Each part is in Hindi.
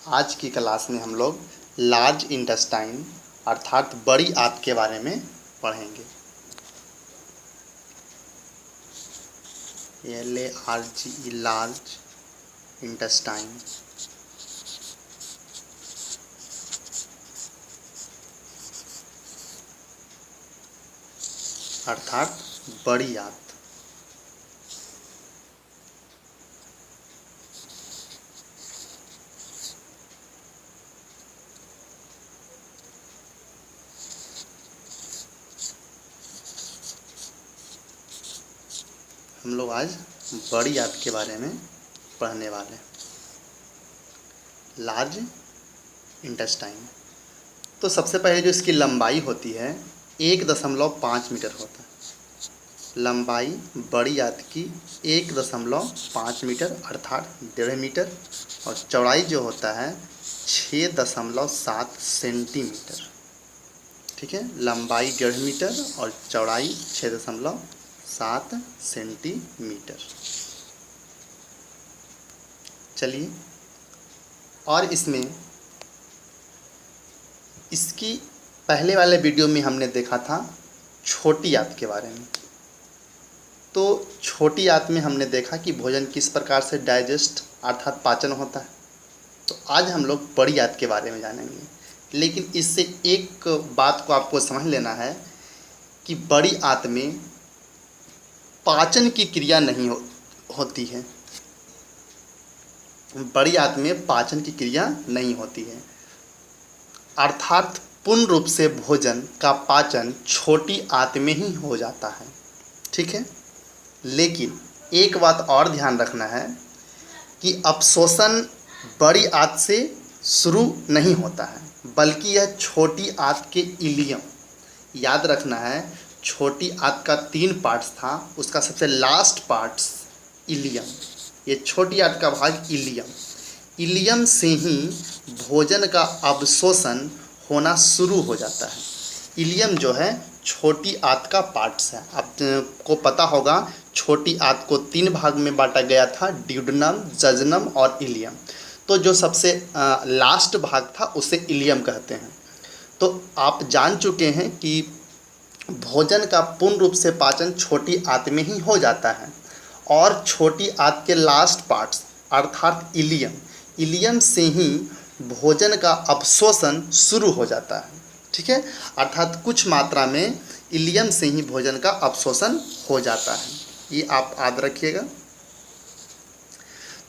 आज की क्लास में हम लोग लार्ज इंटेस्टाइन अर्थात बड़ी आंत के बारे में पढ़ेंगे। LARGE large intestine. अर्थात बड़ी आंत। हम लोग आज बड़ी आंत के बारे में पढ़ने वाले हैं। Large intestine. तो सबसे पहले जो इसकी लंबाई होती है 1.5 मीटर होता है। लंबाई बड़ी आंत की 1.5 मीटर अर्थात 1.5 मीटर और चौड़ाई जो होता है 6.7 सेंटीमीटर। ठीक है, लंबाई 1.5 मीटर और चौड़ाई 6.7 सेंटीमीटर। चलिए, और इसमें इसकी पहले वाले वीडियो में हमने देखा था छोटी आंत के बारे में। तो छोटी आंत में हमने देखा कि भोजन किस प्रकार से डाइजेस्ट अर्थात पाचन होता है। तो आज हम लोग बड़ी आंत के बारे में जानेंगे, लेकिन इससे एक बात को आपको समझ लेना है कि बड़ी आंत में पाचन की क्रिया नहीं होती है। बड़ी आंत में पाचन की क्रिया नहीं होती है, अर्थात पूर्ण रूप से भोजन का पाचन छोटी आंत में ही हो जाता है। ठीक है, लेकिन एक बात और ध्यान रखना है कि अवशोषण बड़ी आंत से शुरू नहीं होता है, बल्कि यह छोटी आंत के इलियम, याद रखना है छोटी आंत का 3 पार्ट्स था, उसका सबसे लास्ट पार्ट्स इलियम। ये छोटी आंत का भाग इलियम से ही भोजन का अवशोषण होना शुरू हो जाता है। इलियम जो है छोटी आंत का पार्ट्स है। आपको पता होगा छोटी आंत को 3 भाग में बांटा गया था, ड्यूडेनम, जजनम और इलियम। तो जो सबसे लास्ट भाग था उसे इलियम कहते हैं। तो आप जान चुके हैं कि भोजन का पूर्ण रूप से पाचन छोटी आंत में ही हो जाता है, और छोटी आंत के लास्ट पार्ट्स अर्थात इलियम से ही भोजन का अवशोषण शुरू हो जाता है। ठीक है, अर्थात कुछ मात्रा में इलियम से ही भोजन का अवशोषण हो जाता है। ये आप याद रखिएगा।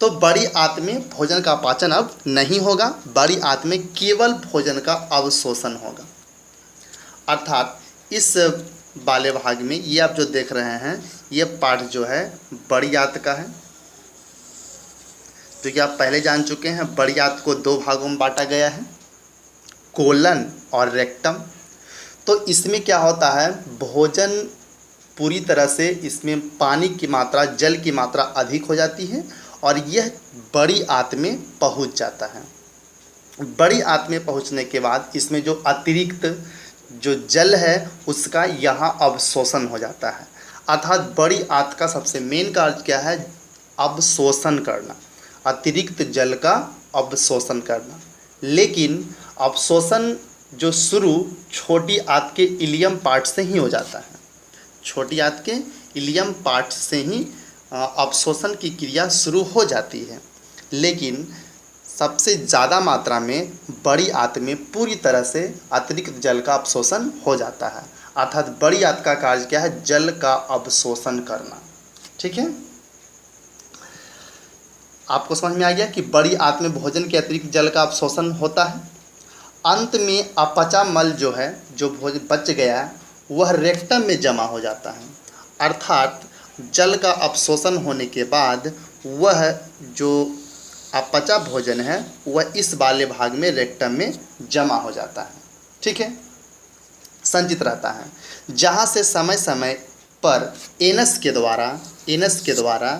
तो बड़ी आंत में भोजन का पाचन अब नहीं होगा, बड़ी आंत में केवल भोजन का अवशोषण होगा। अर्थात इस वाले भाग में ये आप जो देख रहे हैं ये पार्ट जो है बड़ी आंत का है, जो कि आप पहले जान चुके हैं। बड़ी आंत को 2 भागों में बांटा गया है, कोलन और रेक्टम। तो इसमें क्या होता है, भोजन पूरी तरह से इसमें पानी की मात्रा, जल की मात्रा अधिक हो जाती है और यह बड़ी आंत में पहुंच जाता है। बड़ी आंत में पहुंचने के बाद इसमें जो अतिरिक्त जो जल है उसका यहाँ अवशोषण हो जाता है। अर्थात बड़ी आंत का सबसे मेन कार्य क्या है, अवशोषण करना, अतिरिक्त जल का अवशोषण करना। लेकिन अवशोषण जो शुरू छोटी आंत के इलियम पार्ट से ही हो जाता है। छोटी आंत के इलियम पार्ट से ही अवशोषण की क्रिया शुरू हो जाती है, लेकिन सबसे ज़्यादा मात्रा में बड़ी आंत में पूरी तरह से अतिरिक्त जल का अवशोषण हो जाता है। अर्थात बड़ी आंत का कार्य क्या है, जल का अवशोषण करना। ठीक है, आपको समझ में आ गया कि बड़ी आंत में भोजन के अतिरिक्त जल का अवशोषण होता है। अंत में अपचा मल जो है, जो भोजन बच गया वह रेक्टम में जमा हो जाता है। अर्थात जल का अवशोषण होने के बाद वह जो अपचा भोजन है वह इस वाले भाग में रेक्टम में जमा हो जाता है। ठीक है, संचित रहता है, जहाँ से समय समय पर एनस के द्वारा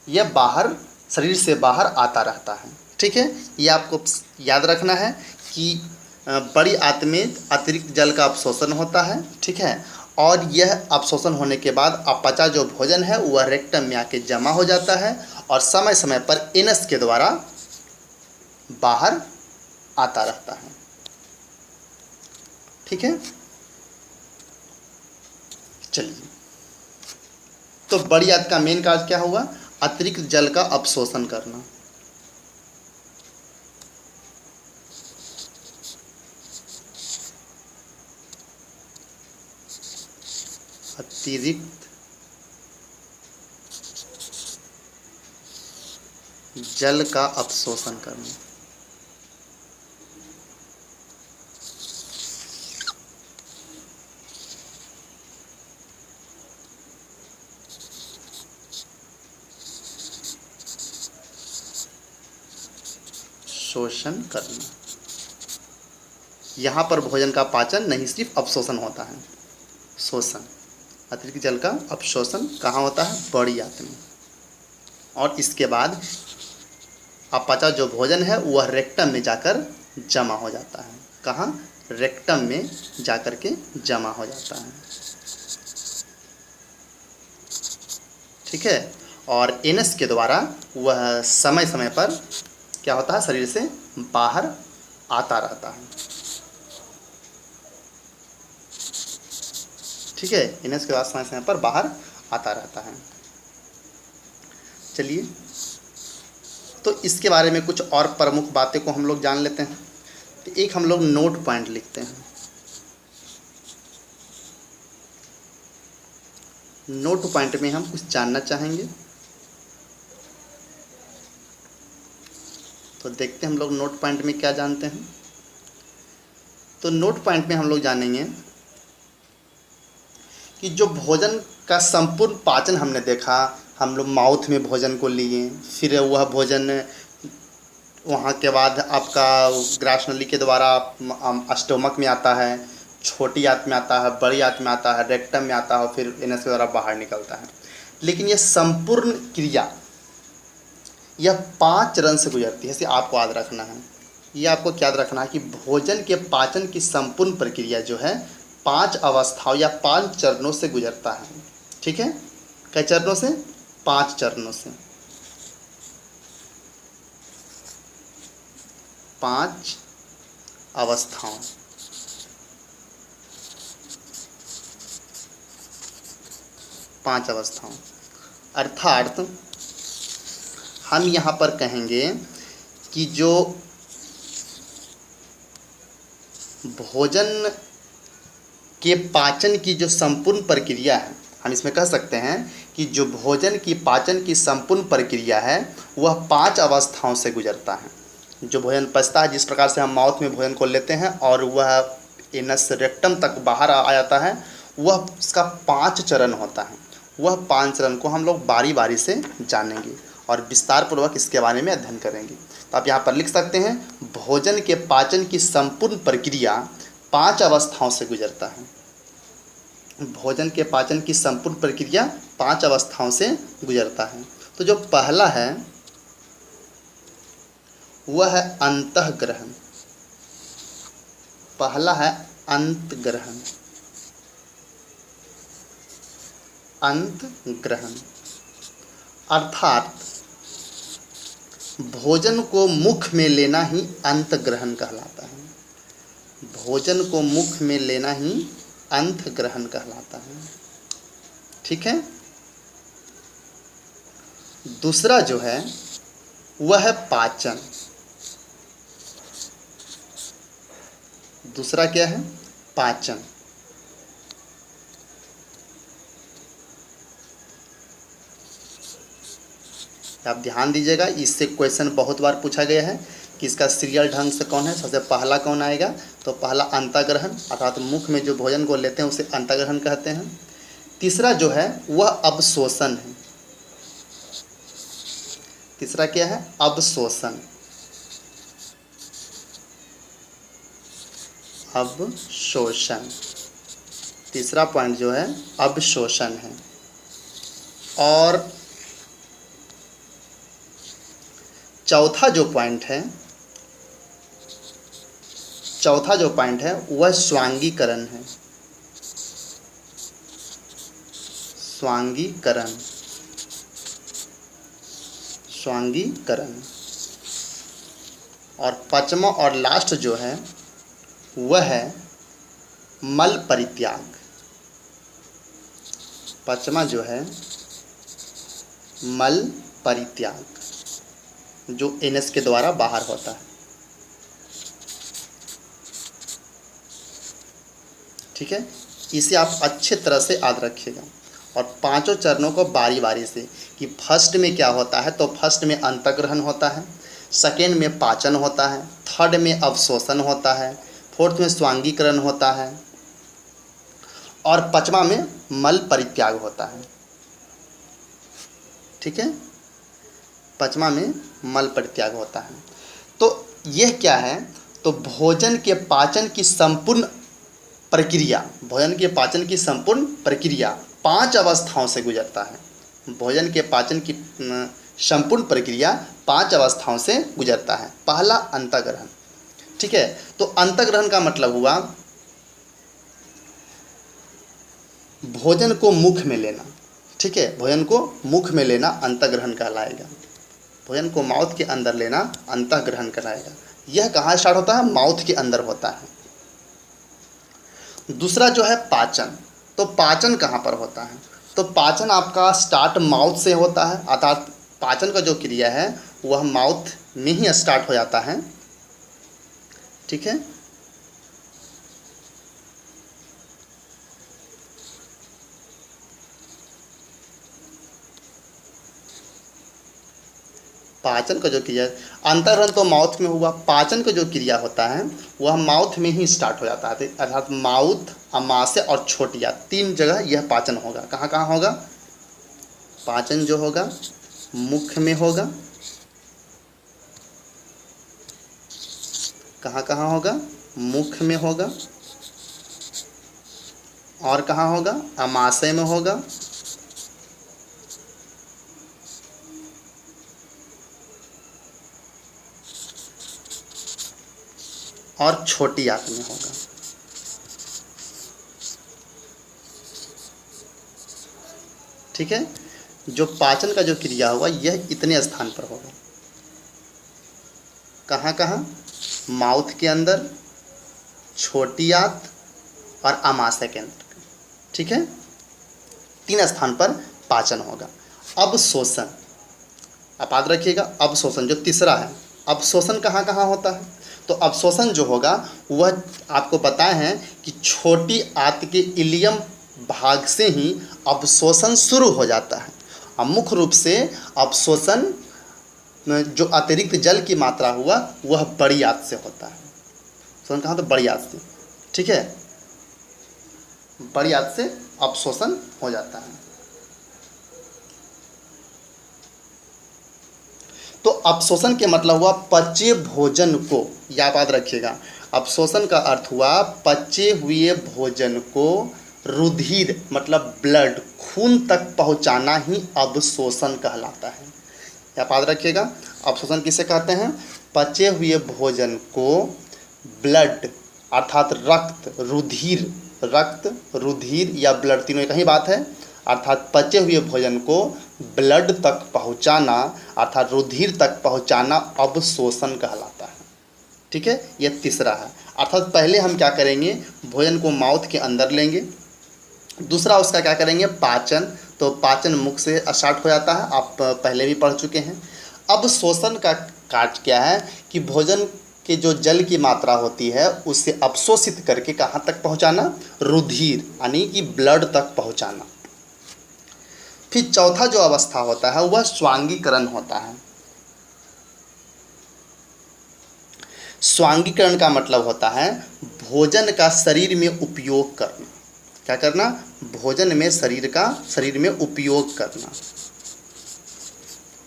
यह बाहर, शरीर से बाहर आता रहता है। ठीक है, ये आपको याद रखना है कि बड़ी आंत में अतिरिक्त जल का अवशोषण होता है। ठीक है, और यह अवशोषण होने के बाद अपचा जो भोजन है वह रेक्टम में आके जमा हो जाता है और समय समय पर एनस के द्वारा बाहर आता रहता है। ठीक है, चलिए, तो बड़ी आंत का मेन कार्य क्या हुआ? अतिरिक्त जल का अवशोषण करना। अतिरिक्त जल का अवशोषण करना। शोषण करना। यहाँ पर भोजन का पाचन नहीं, सिर्फ अवशोषण होता है। शोषण, अतिरिक्त जल का अवशोषण कहाँ होता है? बड़ी आंत में। और इसके बाद अपचा जो भोजन है वह रेक्टम में जाकर जमा हो जाता है। कहाँ? रेक्टम में जाकर के जमा हो जाता है। ठीक है, और एनस के द्वारा वह समय समय पर क्या होता है? शरीर से बाहर आता रहता है। ठीक है, एनस के बाद समय समय पर बाहर आता रहता है। चलिए, तो इसके बारे में कुछ और प्रमुख बातें को हम लोग जान लेते हैं। तो एक हम लोग नोट पॉइंट लिखते हैं। नोट पॉइंट में हम कुछ जानना चाहेंगे, तो देखते हैं हम लोग नोट पॉइंट में क्या जानते हैं। तो नोट पॉइंट में हम लोग जानेंगे कि जो भोजन का संपूर्ण पाचन हमने देखा, हम लोग माउथ में भोजन को लिए, फिर वह भोजन वहाँ के बाद आपका ग्रास नली के द्वारा स्टोमक में आता है, छोटी आंत में आता है, बड़ी आंत में आता है, रेक्टम में आता है, फिर एनस के द्वारा बाहर निकलता है। लेकिन यह संपूर्ण क्रिया यह 5 चरण से गुजरती है। इसे आपको याद रखना है, ये आपको याद रखना है कि भोजन के पाचन की संपूर्ण प्रक्रिया जो है 5 अवस्थाओं या 5 चरणों से गुजरता है। ठीक है, कई चरणों से? 5 चरणों से। 5 अवस्थाओं। पांच अवस्थाओं अर्थात हम यहाँ पर कहेंगे कि जो भोजन के पाचन की जो संपूर्ण प्रक्रिया है, हम इसमें कह सकते हैं कि जो भोजन की पाचन की संपूर्ण प्रक्रिया है वह 5 अवस्थाओं से गुजरता है। जो भोजन पचता है, जिस प्रकार से हम माउथ में भोजन को लेते हैं और वह एनस रेक्टम तक बाहर आ जाता है, वह उसका 5 चरण होता है। वह 5 चरण को हम लोग बारी बारी से जानेंगे और विस्तार पूर्वक इसके बारे में अध्ययन करेंगे। तो आप यहाँ पर लिख सकते हैं, भोजन के पाचन की संपूर्ण प्रक्रिया 5 अवस्थाओं से गुजरता है। भोजन के पाचन की संपूर्ण प्रक्रिया 5 अवस्थाओं से गुजरता है। तो जो पहला है वह है अंतःग्रहण। पहला है अंतग्रहण। अंतग्रहण अर्थात भोजन को मुख में लेना ही अंतग्रहण कहलाता है। भोजन को मुख में लेना ही अंतग्रहण कहलाता है। ठीक है, दूसरा जो है वह है पाचन। दूसरा क्या है? पाचन। आप ध्यान दीजिएगा, इससे क्वेश्चन बहुत बार पूछा गया है कि इसका सीरियल ढंग से कौन है, सबसे पहला कौन आएगा? तो पहला अंतःग्रहण, अर्थात मुख में जो भोजन को लेते हैं उसे अंतःग्रहण कहते हैं। तीसरा जो है वह अवशोषण है। तीसरा क्या है? अवशोषण। अवशोषण, तीसरा पॉइंट जो है अवशोषण है। और चौथा जो पॉइंट है, वह स्वांगीकरण है। स्वांगीकरण। स्वांगीकरण और पांचवा और लास्ट जो है वह है मल परित्याग। पांचवा जो है मल परित्याग, जो एनएस के द्वारा बाहर होता है। ठीक है, इसे आप अच्छे तरह से याद रखिएगा। और पांचों चरणों को बारी बारी से, कि फर्स्ट में क्या होता है, तो फर्स्ट में अंतर्ग्रहण होता है, सेकेंड में पाचन होता है, थर्ड में अवशोषण होता है, फोर्थ में स्वांगीकरण होता है और पांचवा में मल परित्याग होता है। ठीक है, पांचवा में मल परित्याग होता है। तो यह क्या है, तो भोजन के पाचन की संपूर्ण प्रक्रिया, भोजन के पाचन की संपूर्ण प्रक्रिया 5 अवस्थाओं से गुजरता है। भोजन के पाचन की संपूर्ण प्रक्रिया 5 अवस्थाओं से गुजरता है। पहला अंतर्ग्रहण। ठीक है, तो अंतर्ग्रहण का मतलब हुआ भोजन को मुख में लेना। ठीक है, भोजन को मुख में लेना अंतर्ग्रहण कहलाएगा। भोजन को माउथ के अंदर लेना अंतर्ग्रहण कहलाएगा। यह कहाँ स्टार्ट होता है, माउथ के अंदर होता है। दूसरा जो है पाचन, तो पाचन कहाँ पर होता है, तो पाचन आपका स्टार्ट माउथ से होता है, अर्थात पाचन का जो क्रिया है वह माउथ में ही स्टार्ट हो जाता है। ठीक है, पाचन का जो क्रिया, अंतर्ग्रहण तो माउथ में हुआ, पाचन का जो क्रिया होता है वह माउथ में ही स्टार्ट हो जाता है, अर्थात माउथ, अमाशय और छोटिया 3 जगह यह पाचन होगा। कहाँ कहाँ होगा, पाचन जो होगा मुख में होगा, कहाँ कहाँ होगा, मुख में होगा, और कहाँ होगा, अमाशय में होगा, और छोटी आंत में होगा। ठीक है, जो पाचन का जो क्रिया होगा यह इतने स्थान पर होगा। कहाँ कहाँ, माउथ के अंदर, छोटी आंत और अमाशय के अंदर। ठीक है, 3 स्थान पर पाचन होगा। अब शोषण, आप याद रखिएगा, अब शोषण जो तीसरा है, अब शोषण कहाँ कहाँ होता है, तो अवशोषण जो होगा वह आपको पता है कि छोटी आंत के इलियम भाग से ही अवशोषण शुरू हो जाता है। और मुख्य रूप से अवशोषण जो अतिरिक्त जल की मात्रा हुआ वह बड़ी आंत से होता है। शोषण कहाँ, तो बड़ी आंत से। ठीक है, बड़ी आंत से अवशोषण हो जाता है। तो अवशोषण के मतलब हुआ पचे भोजन को, याद रखिएगा, अवशोषण का अर्थ हुआ पचे हुए भोजन को रुधिर मतलब ब्लड, खून तक पहुंचाना ही अवशोषण कहलाता है। याद रखिएगा, अवशोषण किसे कहते हैं, पचे हुए भोजन को ब्लड अर्थात रक्त, रुधिर या ब्लड, तीनों एक ही बात है, अर्थात पचे हुए भोजन को ब्लड तक पहुंचाना अर्थात रुधिर तक पहुंचाना अवशोषण कहलाता है। ठीक है, यह तीसरा है। अर्थात पहले हम क्या करेंगे, भोजन को माउथ के अंदर लेंगे, दूसरा उसका क्या करेंगे, पाचन, तो पाचन मुख से स्टार्ट हो जाता है, आप पहले भी पढ़ चुके हैं। अब शोषण का कार्य क्या है कि भोजन के जो जल की मात्रा होती है उसे अवशोषित करके कहाँ तक पहुँचाना, रुधिर यानी कि ब्लड तक पहुँचाना। फिर चौथा जो अवस्था होता है वह स्वांगीकरण होता है। स्वांगीकरण का मतलब होता है भोजन का शरीर में उपयोग करना। क्या करना, भोजन में शरीर में उपयोग करना।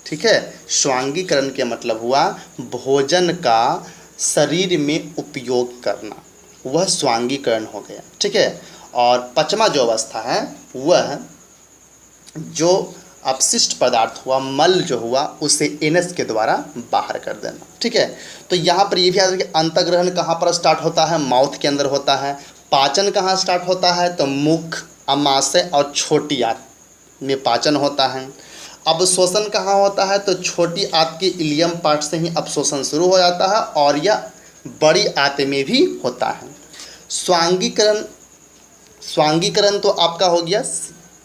ठीक है, स्वांगीकरण के मतलब हुआ भोजन का शरीर में उपयोग करना, वह स्वांगीकरण हो गया। ठीक है, और पांचवा जो अवस्था है वह जो अपशिष्ट पदार्थ हुआ, मल जो हुआ, उसे एनएस के द्वारा बाहर कर देना। ठीक है, तो यहाँ पर ये भी याद रखिए, अंतर्ग्रहण कहाँ पर स्टार्ट होता है, माउथ के अंदर होता है। पाचन कहाँ स्टार्ट होता है, तो मुख, अमाशय और छोटी आंत में पाचन होता है। अवशोषण कहाँ होता है? तो छोटी आंत के इलियम पार्ट से ही अवशोषण शुरू हो जाता है और यह बड़ी आंत में भी होता है। स्वांगीकरण, स्वांगीकरण तो आपका हो गया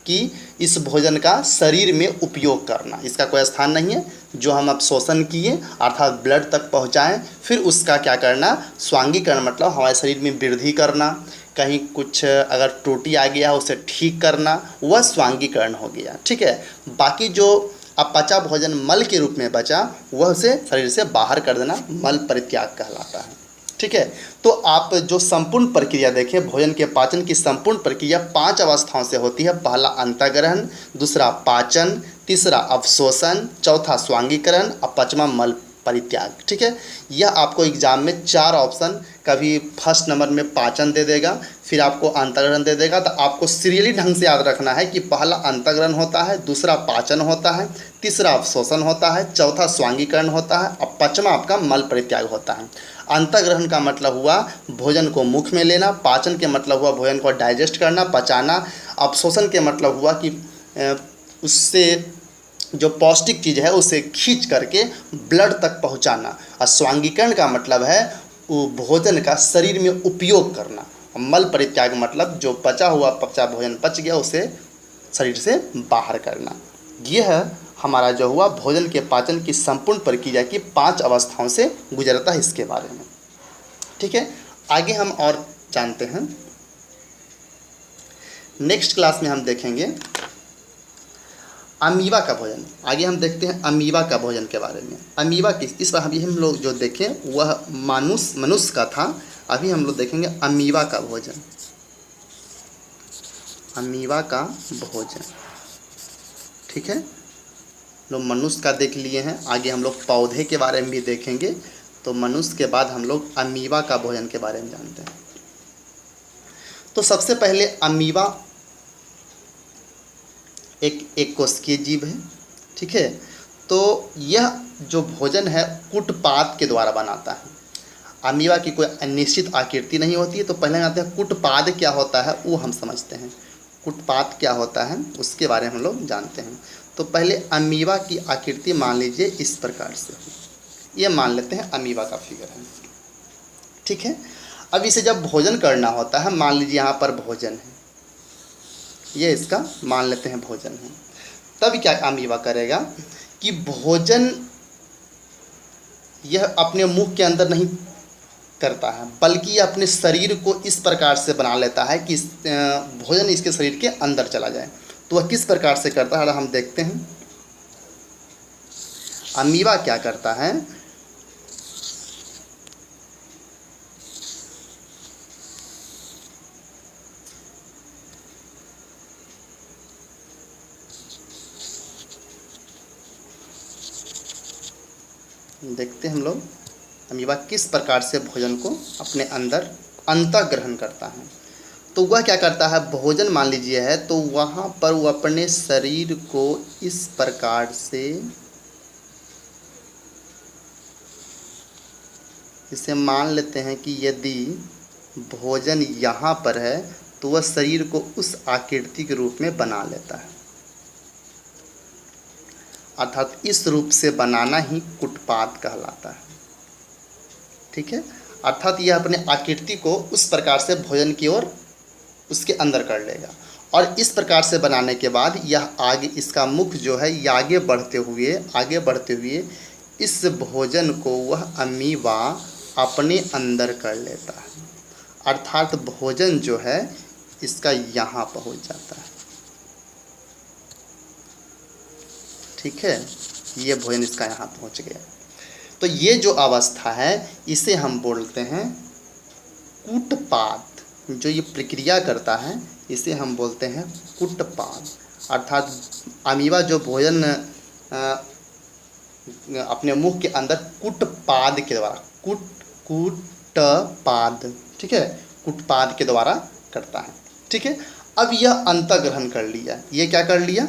कि इस भोजन का शरीर में उपयोग करना, इसका कोई स्थान नहीं है। जो हम अवशोषण किए अर्थात ब्लड तक पहुंचाएं, फिर उसका क्या करना? स्वांगीकरण मतलब हमारे शरीर में वृद्धि करना, कहीं कुछ अगर त्रुटि आ गया उसे ठीक करना, वह स्वांगीकरण हो गया। ठीक है। बाकी जो अपचा भोजन मल के रूप में बचा, वह उसे शरीर से बाहर कर देना मल परित्याग कहलाता है। ठीक है। तो आप जो संपूर्ण प्रक्रिया देखें, भोजन के पाचन की संपूर्ण प्रक्रिया 5 अवस्थाओं से होती है। पहला अंतःग्रहण, दूसरा पाचन, तीसरा अवशोषण, चौथा स्वांगीकरण और पांचवा मल परित्याग। ठीक है। यह आपको एग्जाम में 4 ऑप्शन, कभी फर्स्ट नंबर में पाचन दे देगा, फिर आपको अंतःग्रहण दे देगा। तो आपको सीरियली ढंग से याद रखना है कि पहला अंतःग्रहण होता है, दूसरा पाचन होता है, तीसरा अवशोषण होता है, चौथा स्वांगीकरण होता है और पांचवा आपका मल परित्याग होता है। अंतःग्रहण का मतलब हुआ भोजन को मुख में लेना, पाचन के मतलब हुआ भोजन को डाइजेस्ट करना, पचाना, अवशोषण के मतलब हुआ कि उससे जो पौष्टिक चीज़ है उसे खींच करके ब्लड तक पहुंचाना, और स्वांगीकरण का मतलब है वो भोजन का शरीर में उपयोग करना। मल परित्याग मतलब जो पचा हुआ पचा भोजन पच गया उसे शरीर से बाहर करना। यह हमारा जो हुआ भोजन के पाचन की संपूर्ण प्रक्रिया की 5 अवस्थाओं से गुजरता है इसके बारे में। ठीक है। आगे हम और जानते हैं, नेक्स्ट क्लास में हम देखेंगे अमीबा का भोजन। आगे हम देखते हैं अमीबा का भोजन के बारे में। अमीबा किस, इस बार अभी हम लोग जो देखें वह मनुष्य का था, अभी हम लोग देखेंगे अमीबा का भोजन। अमीबा का भोजन। ठीक है। लोग मनुष्य का देख लिए हैं, आगे हम लोग पौधे के बारे में भी देखेंगे। तो मनुष्य के बाद हम लोग अमीबा का भोजन के बारे में जानते हैं। तो सबसे पहले अमीबा एक कोशिकीय जीव है। ठीक है। तो यह जो भोजन है कुटपाद के द्वारा बनाता है। अमीबा की कोई निश्चित आकृति नहीं होती है। तो पहले हम आते हैं कुटपाद क्या होता है वो हम समझते हैं। कुटपाद क्या होता है उसके बारे में हम लोग जानते हैं। तो पहले अमीबा की आकृति मान लीजिए इस प्रकार से, ये मान लेते हैं अमीबा का फिगर है। ठीक है। अब इसे जब भोजन करना होता है, मान लीजिए यहाँ पर भोजन है, ये इसका मान लेते हैं भोजन है, तब क्या अमीबा करेगा कि भोजन यह अपने मुंह के अंदर नहीं करता है, बल्कि यह अपने शरीर को इस प्रकार से बना लेता है कि भोजन इसके शरीर के अंदर चला जाए। तो वह किस प्रकार से करता है हम देखते हैं। अमीबा क्या करता है, देखते हैं हम लोग अमीबा किस प्रकार से भोजन को अपने अंदर अंतःग्रहण करता है। तो वह क्या करता है, भोजन मान लीजिए है तो वहाँ पर वो अपने शरीर को इस प्रकार से, इसे मान लेते हैं कि यदि भोजन यहाँ पर है तो वह शरीर को उस आकृति के रूप में बना लेता है, अर्थात इस रूप से बनाना ही कुटपाद कहलाता है। ठीक है। अर्थात यह अपने आकृति को उस प्रकार से भोजन की ओर उसके अंदर कर लेगा, और इस प्रकार से बनाने के बाद यह आगे, इसका मुख जो है ये आगे बढ़ते हुए इस भोजन को वह अमीबा अपने अंदर कर लेता है, अर्थात भोजन जो है इसका यहाँ पहुँच जाता है। ठीक है। ये भोजन इसका यहाँ पहुँच गया। तो ये जो अवस्था है इसे हम बोलते हैं कुटपाद। जो ये प्रक्रिया करता है इसे हम बोलते हैं कुटपाद, अर्थात अमीबा जो भोजन अपने मुख के अंदर कुटपाद के द्वारा, कुटपाद, ठीक है, कुटपाद के द्वारा करता है। ठीक है। अब यह अंतःग्रहण कर लिया, ये क्या कर लिया,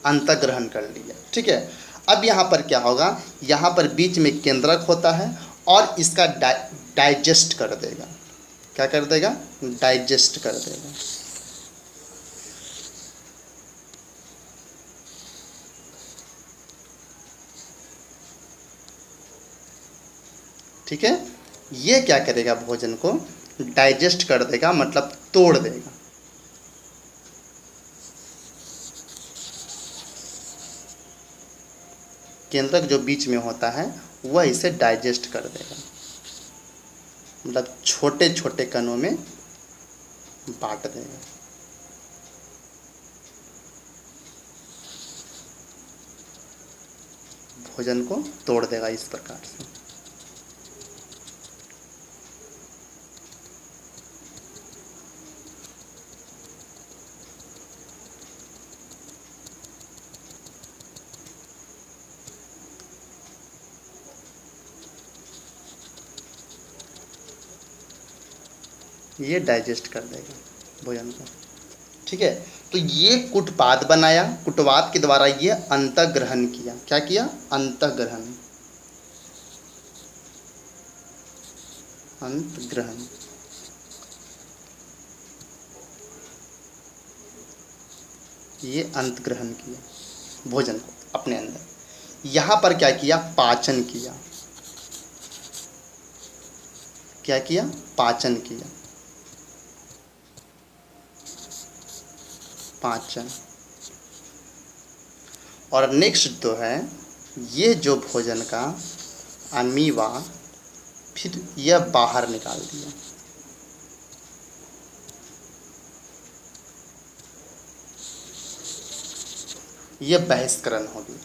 अंतःग्रहण कर लिया। ठीक है। अब यहाँ पर क्या होगा, यहाँ पर बीच में केंद्रक होता है और इसका डाइजेस्ट कर देगा। क्या कर देगा, डाइजेस्ट कर देगा। ठीक है। ये क्या करेगा, भोजन को डाइजेस्ट कर देगा, मतलब तोड़ देगा। केंद्रक जो बीच में होता है वह इसे डाइजेस्ट कर देगा, मतलब छोटे छोटे कणों में बांट देगा। भोजन को तोड़ देगा इस प्रकार से। ये डाइजेस्ट कर देगा भोजन को, ठीक है। तो ये कुटपाद बनाया, कुटवात के द्वारा ये अंतःग्रहण किया। क्या किया, अंतःग्रहण, अंतःग्रहण। ये अंतःग्रहण किया भोजन को अपने अंदर। यहाँ पर क्या किया, पाचन किया। क्या किया, पाचन किया, पाचन। और नेक्स्ट तो है ये जो भोजन का अमीबा, फिर यह बाहर निकाल दिया। यह बहिष्करण हो गया।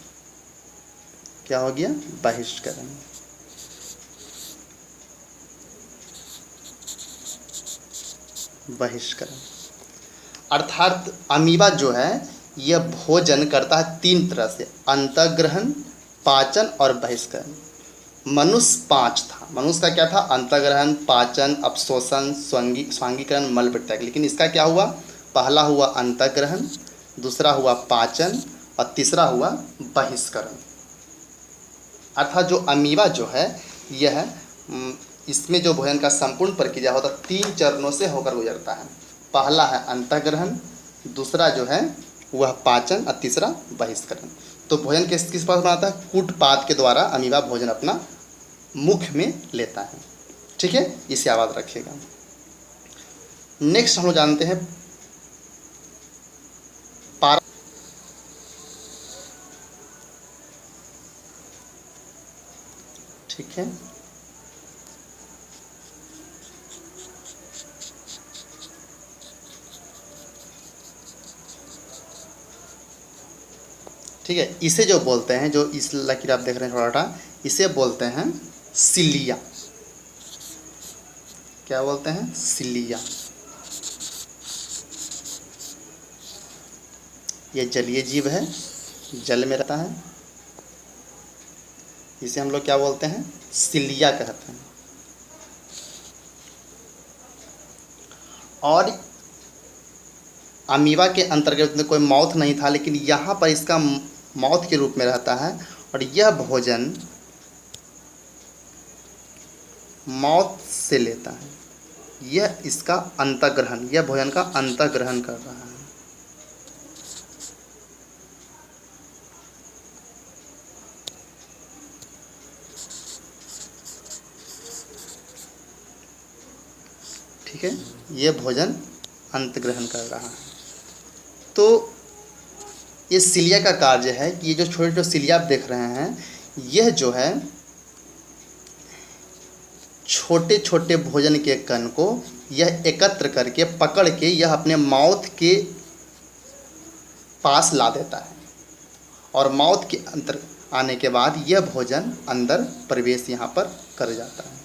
क्या हो गया, बहिष्करण। बहिष्करण अर्थात अमीबा जो है यह भोजन करता है तीन तरह से, अंतःग्रहण, पाचन और बहिष्करण। मनुष्य 5 था। मनुष्य का क्या था, अंतःग्रहण, पाचन, अपशोषण, स्वांगीकरण, मल परित्याग। लेकिन इसका क्या हुआ, पहला हुआ अंतःग्रहण, दूसरा हुआ पाचन और तीसरा हुआ बहिष्करण। अर्थात जो अमीबा जो है यह इसमें जो भोजन का संपूर्ण प्रक्रिया होता है 3 चरणों से होकर गुजरता है। पहला है अंतःग्रहण, दूसरा जो है वह पाचन और तीसरा बहिष्करण। तो भोजन किस पास बनाता है, कूटपाद के द्वारा अमीबा भोजन अपना मुख में लेता है, ठीक है। इसे याद रखिएगा। नेक्स्ट हम लोग जानते हैं पारा, ठीक है। ठीक है, इसे जो बोलते हैं, जो इस लकीर आप देख रहे हैं छोटा, इसे बोलते हैं सिलिया। क्या बोलते हैं, सिलिया। ये जलीय जीव है, जल में रहता है। इसे हम लोग क्या बोलते हैं, सिलिया कहते हैं। और अमीबा के अंतर्गत में कोई माउथ नहीं था, लेकिन यहाँ पर इसका माउथ के रूप में रहता है। और यह भोजन माउथ से लेता है। यह इसका अंतःग्रहण, यह भोजन का अंतःग्रहण कर रहा है। ठीक है, यह भोजन अंतःग्रहण कर रहा है। तो ये सिलिया का कार्य है कि ये जो छोटे छोटे सिलिया आप देख रहे हैं, यह जो है छोटे छोटे भोजन के कण को यह एकत्र करके पकड़ के यह अपने माउथ के पास ला देता है। और माउथ के अंदर आने के बाद यह भोजन अंदर प्रवेश यहाँ पर कर जाता है।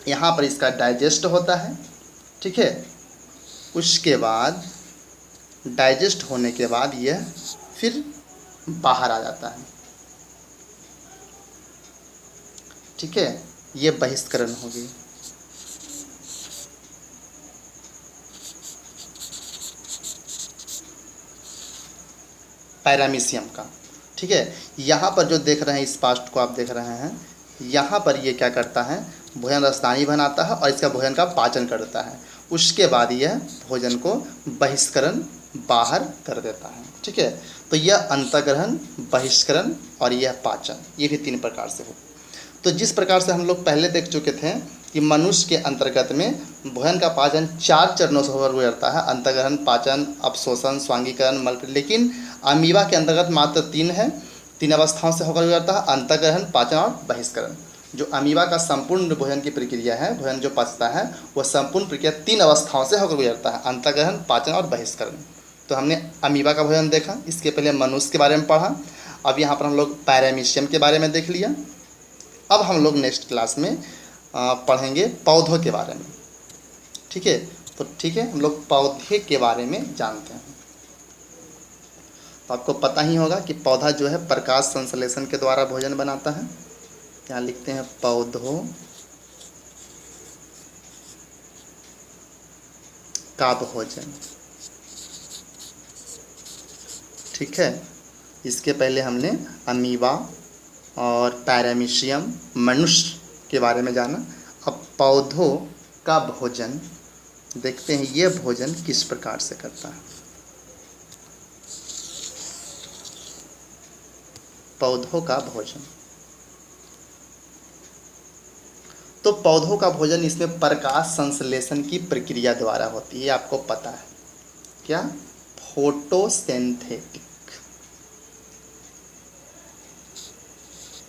यहाँ पर इसका डाइजेस्ट होता है, ठीक है। उसके बाद डाइजेस्ट होने के बाद यह फिर बाहर आ जाता है, ठीक है। ये बहिष्करण हो गई। पैरामीशियम का, ठीक है। यहाँ पर जो देख रहे हैं, इस पास्ट को आप देख रहे हैं, यहाँ पर ये क्या करता है, भोजन रसदानी बनाता है और इसका भोजन का पाचन करता है। उसके बाद यह भोजन को बहिष्करण बाहर कर देता है, ठीक है। तो यह अंतःग्रहण, बहिष्करण और यह पाचन, ये भी 3 प्रकार से हो। तो जिस प्रकार से हम लोग पहले देख चुके थे कि मनुष्य के अंतर्गत में भोजन का पाचन 4 चरणों से होकर गुजरता है, अंतःग्रहण, पाचन, अपशोषण, स्वांगीकरण, मल। लेकिन अमीबा के अंतर्गत मात्र 3 है, 3 अवस्थाओं से होकर गुजरता है, अंतःग्रहण, पाचन और बहिष्करण। जो अमीबा का संपूर्ण भोजन की प्रक्रिया है, भोजन जो पचता है, वह संपूर्ण प्रक्रिया 3 अवस्थाओं से होकर गुजरता है, अंतःग्रहण, पाचन और बहिष्करण। तो हमने अमीबा का भोजन देखा, इसके पहले मनुष्य के बारे में पढ़ा, अब यहाँ पर हम लोग पैरामीशियम के बारे में देख लिया। अब हम लोग नेक्स्ट क्लास में पढ़ेंगे पौधों के बारे में। ठीक है, तो ठीक है, हम लोग पौधे के बारे में जानते हैं। तो आपको पता ही होगा कि पौधा जो है प्रकाश संश्लेषण के द्वारा भोजन बनाता है। यहाँ लिखते हैं पौधों का भोजन। ठीक है, इसके पहले हमने अमीबा और पैरामीशियम, मनुष्य के बारे में जाना। अब पौधों का भोजन देखते हैं, ये भोजन किस प्रकार से करता है। पौधों का भोजन, तो पौधों का भोजन इसमें प्रकाश संश्लेषण की प्रक्रिया द्वारा होती है, आपको पता है क्या, फोटोसिंथेटिक,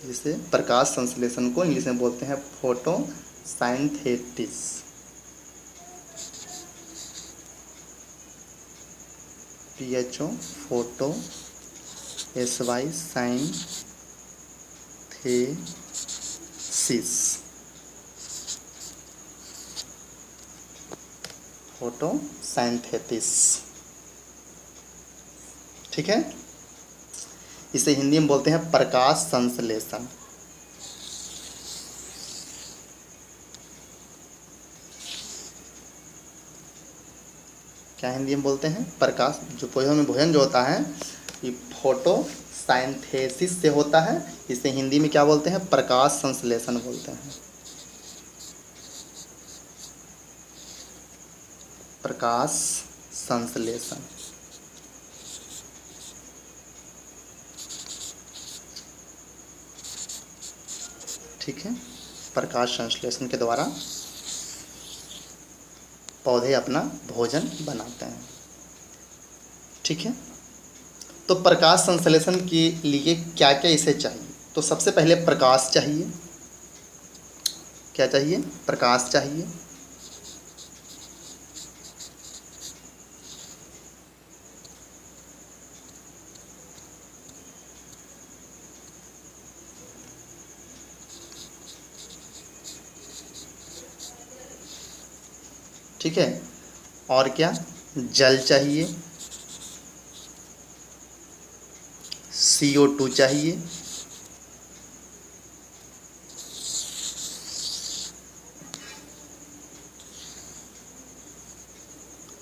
जिसे प्रकाश संश्लेषण को इंग्लिश में बोलते हैं photosynthesis. PHO photo, SY synthesis, photosynthesis. ठीक है, इसे हिंदी में बोलते हैं प्रकाश संश्लेषण। क्या हिंदी में बोलते हैं, प्रकाश, जो पौधों में भोजन जो होता है ये फोटोसिंथेसिस से होता है, इसे हिंदी में क्या बोलते हैं, प्रकाश संश्लेषण बोलते हैं, प्रकाश संश्लेषण। ठीक है, प्रकाश संश्लेषण के द्वारा पौधे अपना भोजन बनाते हैं। ठीक है, तो प्रकाश संश्लेषण के लिए क्या क्या इसे चाहिए, तो सबसे पहले प्रकाश चाहिए। क्या चाहिए, प्रकाश चाहिए। ठीक है, और क्या, जल चाहिए, CO2 चाहिए,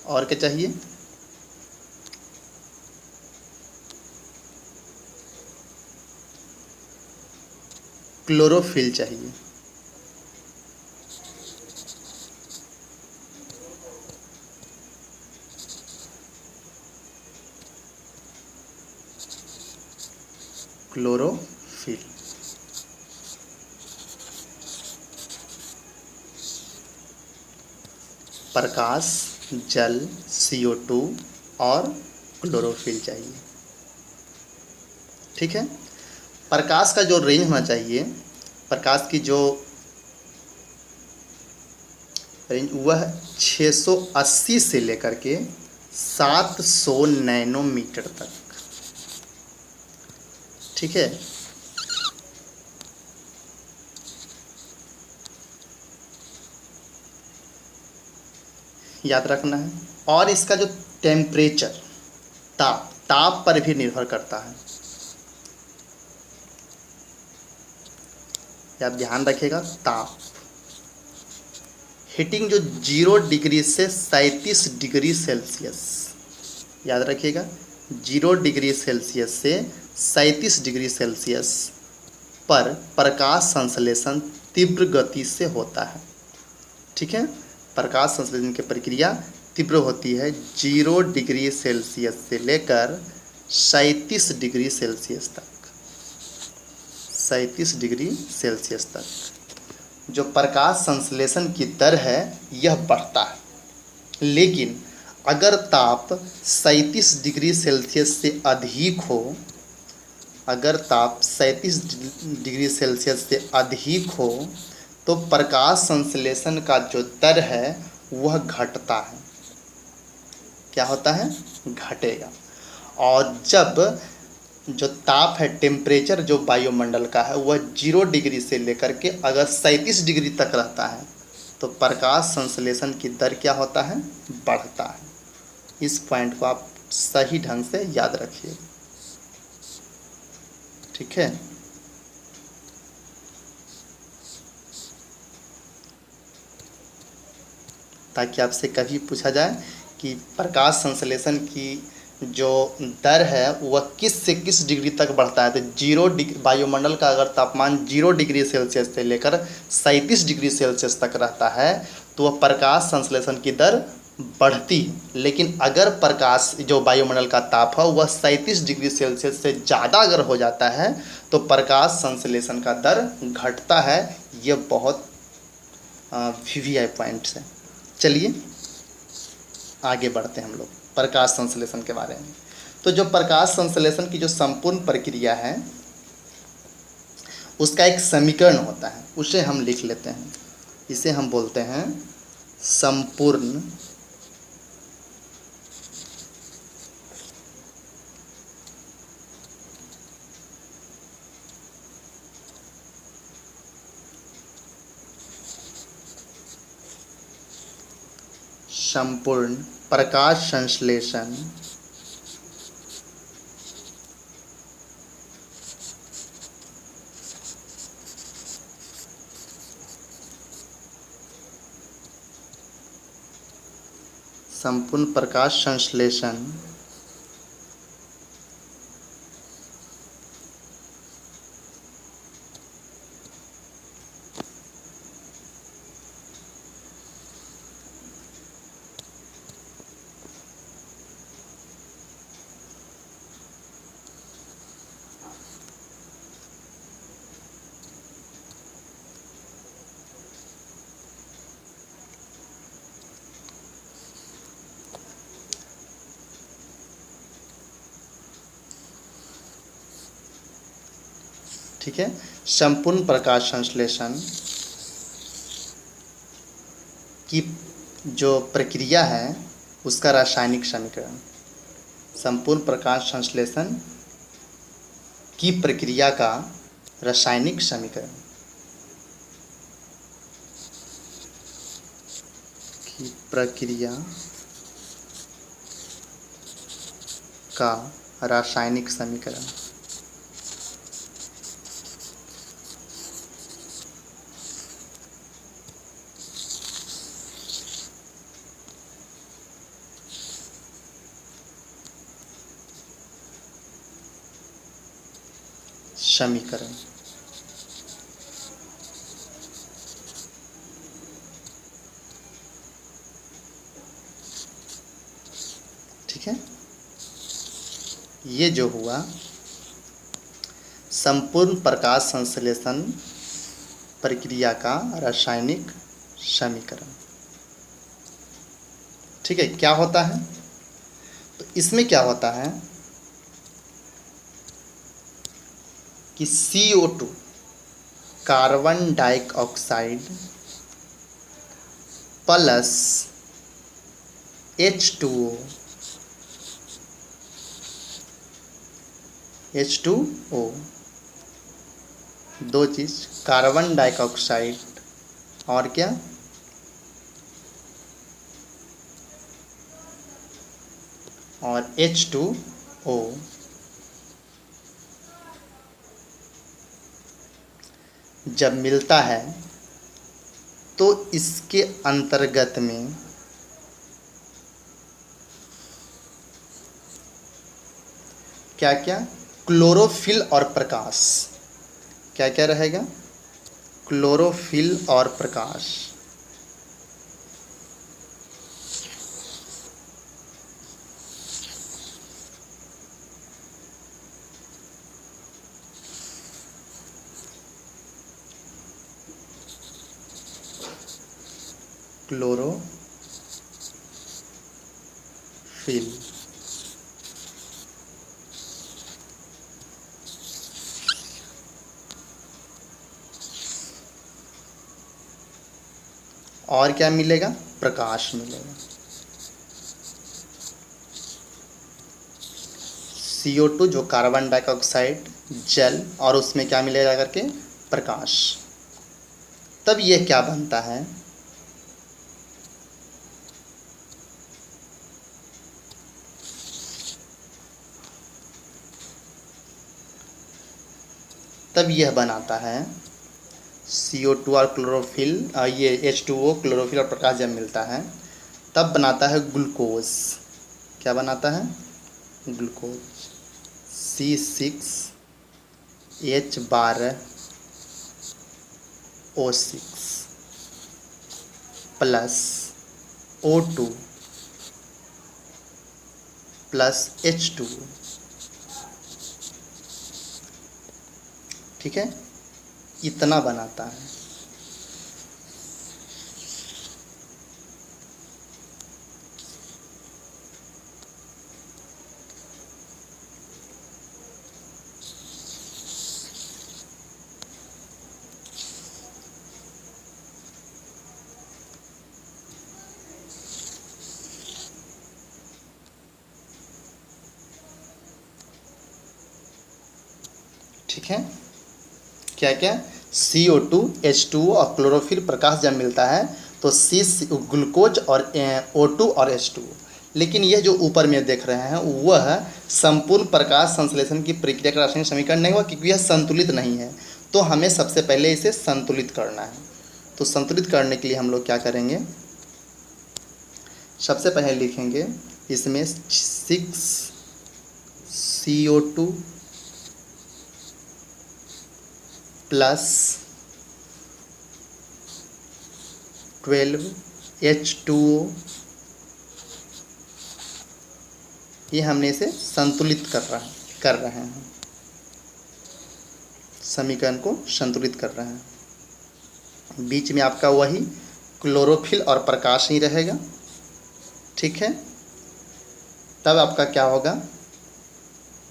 और क्या चाहिए, क्लोरोफिल चाहिए। क्लोरोफिल। प्रकाश, जल, CO2 और क्लोरोफिल चाहिए। ठीक है, प्रकाश का जो रेंज होना चाहिए, प्रकाश की जो रेंज वह 680 से लेकर के 700 नैनोमीटर तक। ठीक है, याद रखना है। और इसका जो टेम्परेचर, ताप पर भी निर्भर करता है, आप ध्यान रखिएगा। ताप, हीटिंग जो 0 डिग्री से 37 डिग्री सेल्सियस, याद रखिएगा, 0 डिग्री सेल्सियस से 37 डिग्री सेल्सियस पर प्रकाश संश्लेषण तीव्र गति से होता है। ठीक है, प्रकाश संश्लेषण की प्रक्रिया तीव्र होती है 0 डिग्री सेल्सियस से लेकर 37 डिग्री सेल्सियस तक, 37 डिग्री सेल्सियस तक जो प्रकाश संश्लेषण की दर है यह बढ़ता है। लेकिन अगर ताप 37 डिग्री सेल्सियस से अधिक हो, अगर ताप 37 डिग्री सेल्सियस से अधिक हो तो प्रकाश संश्लेषण का जो दर है वह घटता है। क्या होता है? घटेगा। और जब जो ताप है, टेम्परेचर जो वायुमंडल का है वह 0 डिग्री से लेकर के अगर 37 डिग्री तक रहता है तो प्रकाश संश्लेषण की दर क्या होता है? बढ़ता है। इस पॉइंट को आप सही ढंग से याद रखिए, ठीक है। ताकि आपसे कभी पूछा जाए कि प्रकाश संश्लेषण की जो दर है वह किस से किस डिग्री तक बढ़ता है, तो 0 डिग्री वायुमंडल का अगर तापमान 0 डिग्री सेल्सियस से लेकर 37 डिग्री सेल्सियस तक रहता है तो वह प्रकाश संश्लेषण की दर बढ़ती। लेकिन अगर प्रकाश जो वायुमंडल का ताप है वह 37 डिग्री सेल्सियस से ज़्यादा अगर हो जाता है तो प्रकाश संश्लेषण का दर घटता है। ये बहुत VVI पॉइंट्स है। चलिए आगे बढ़ते हैं हम लोग प्रकाश संश्लेषण के बारे में। तो जो प्रकाश संश्लेषण की जो संपूर्ण प्रक्रिया है उसका एक समीकरण होता है, उसे हम लिख लेते हैं। इसे हम बोलते हैं संपूर्ण प्रकाश संश्लेषण संपूर्ण प्रकाश संश्लेषण ठीक है। संपूर्ण प्रकाश संश्लेषण की जो प्रक्रिया है उसका रासायनिक समीकरण, संपूर्ण प्रकाश संश्लेषण की प्रक्रिया का रासायनिक समीकरण की प्रक्रिया का रासायनिक समीकरण। समीकरण ठीक है। ये जो हुआ संपूर्ण प्रकाश संश्लेषण प्रक्रिया का रासायनिक समीकरण, ठीक है। क्या होता है? तो इसमें क्या होता है कि CO2 carbon dioxide plus H2O दो चीज़, कार्बन डाइऑक्साइड और क्या, और H2O जब मिलता है तो इसके अंतर्गत में क्या क्या, क्लोरोफिल और प्रकाश, क्या क्या रहेगा, क्लोरोफिल और प्रकाश। क्लोरोफिल। और क्या मिलेगा? प्रकाश मिलेगा। CO2 जो कार्बन डाइऑक्साइड, जल, और उसमें क्या मिलेगा करके? प्रकाश। तब यह क्या बनता है? तब यह बनाता है CO2 और क्लोरोफिल, ये H2O, क्लोरोफिल और प्रकाश जब मिलता है तब बनाता है ग्लूकोज। क्या बनाता है? Glucose. C6H12O6 plus O2 plus H2O। ठीक है, इतना बनाता है। ठीक है, क्या क्या? CO2, H2O और क्लोरोफिल, प्रकाश जब मिलता है तो ग्लूकोज और O2 और H2O। लेकिन यह जो ऊपर में देख रहे हैं वह संपूर्ण प्रकाश संश्लेषण की प्रक्रिया का रासायनिक समीकरण नहीं हुआ, क्योंकि यह संतुलित नहीं है। तो हमें सबसे पहले इसे संतुलित करना है। तो संतुलित करने के लिए हम लोग क्या करेंगे? सबसे पहले लिखेंगे इसमें 6CO2 प्लस 12H2O। ये हमने इसे संतुलित कर रहे हैं, समीकरण को संतुलित कर रहे हैं। बीच में आपका वही क्लोरोफिल और प्रकाश ही रहेगा। ठीक है, तब आपका क्या होगा?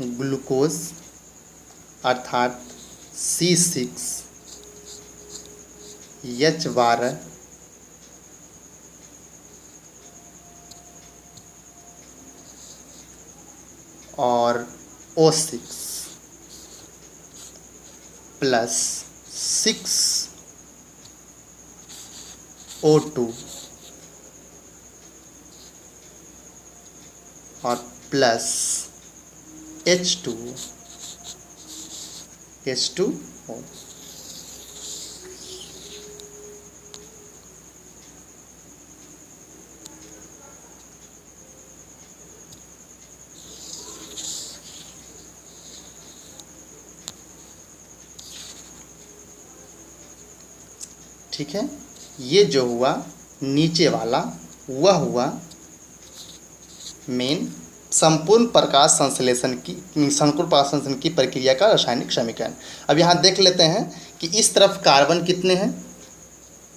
ग्लूकोज अर्थात C6H12 और O6 प्लस 6O2 और प्लस H2O। ठीक है, ये जो हुआ नीचे वाला वह हुआ मेन संपूर्ण प्रकाश संश्लेषण की प्रक्रिया का रासायनिक समीकरण। अब यहाँ देख लेते हैं कि इस तरफ कार्बन कितने हैं,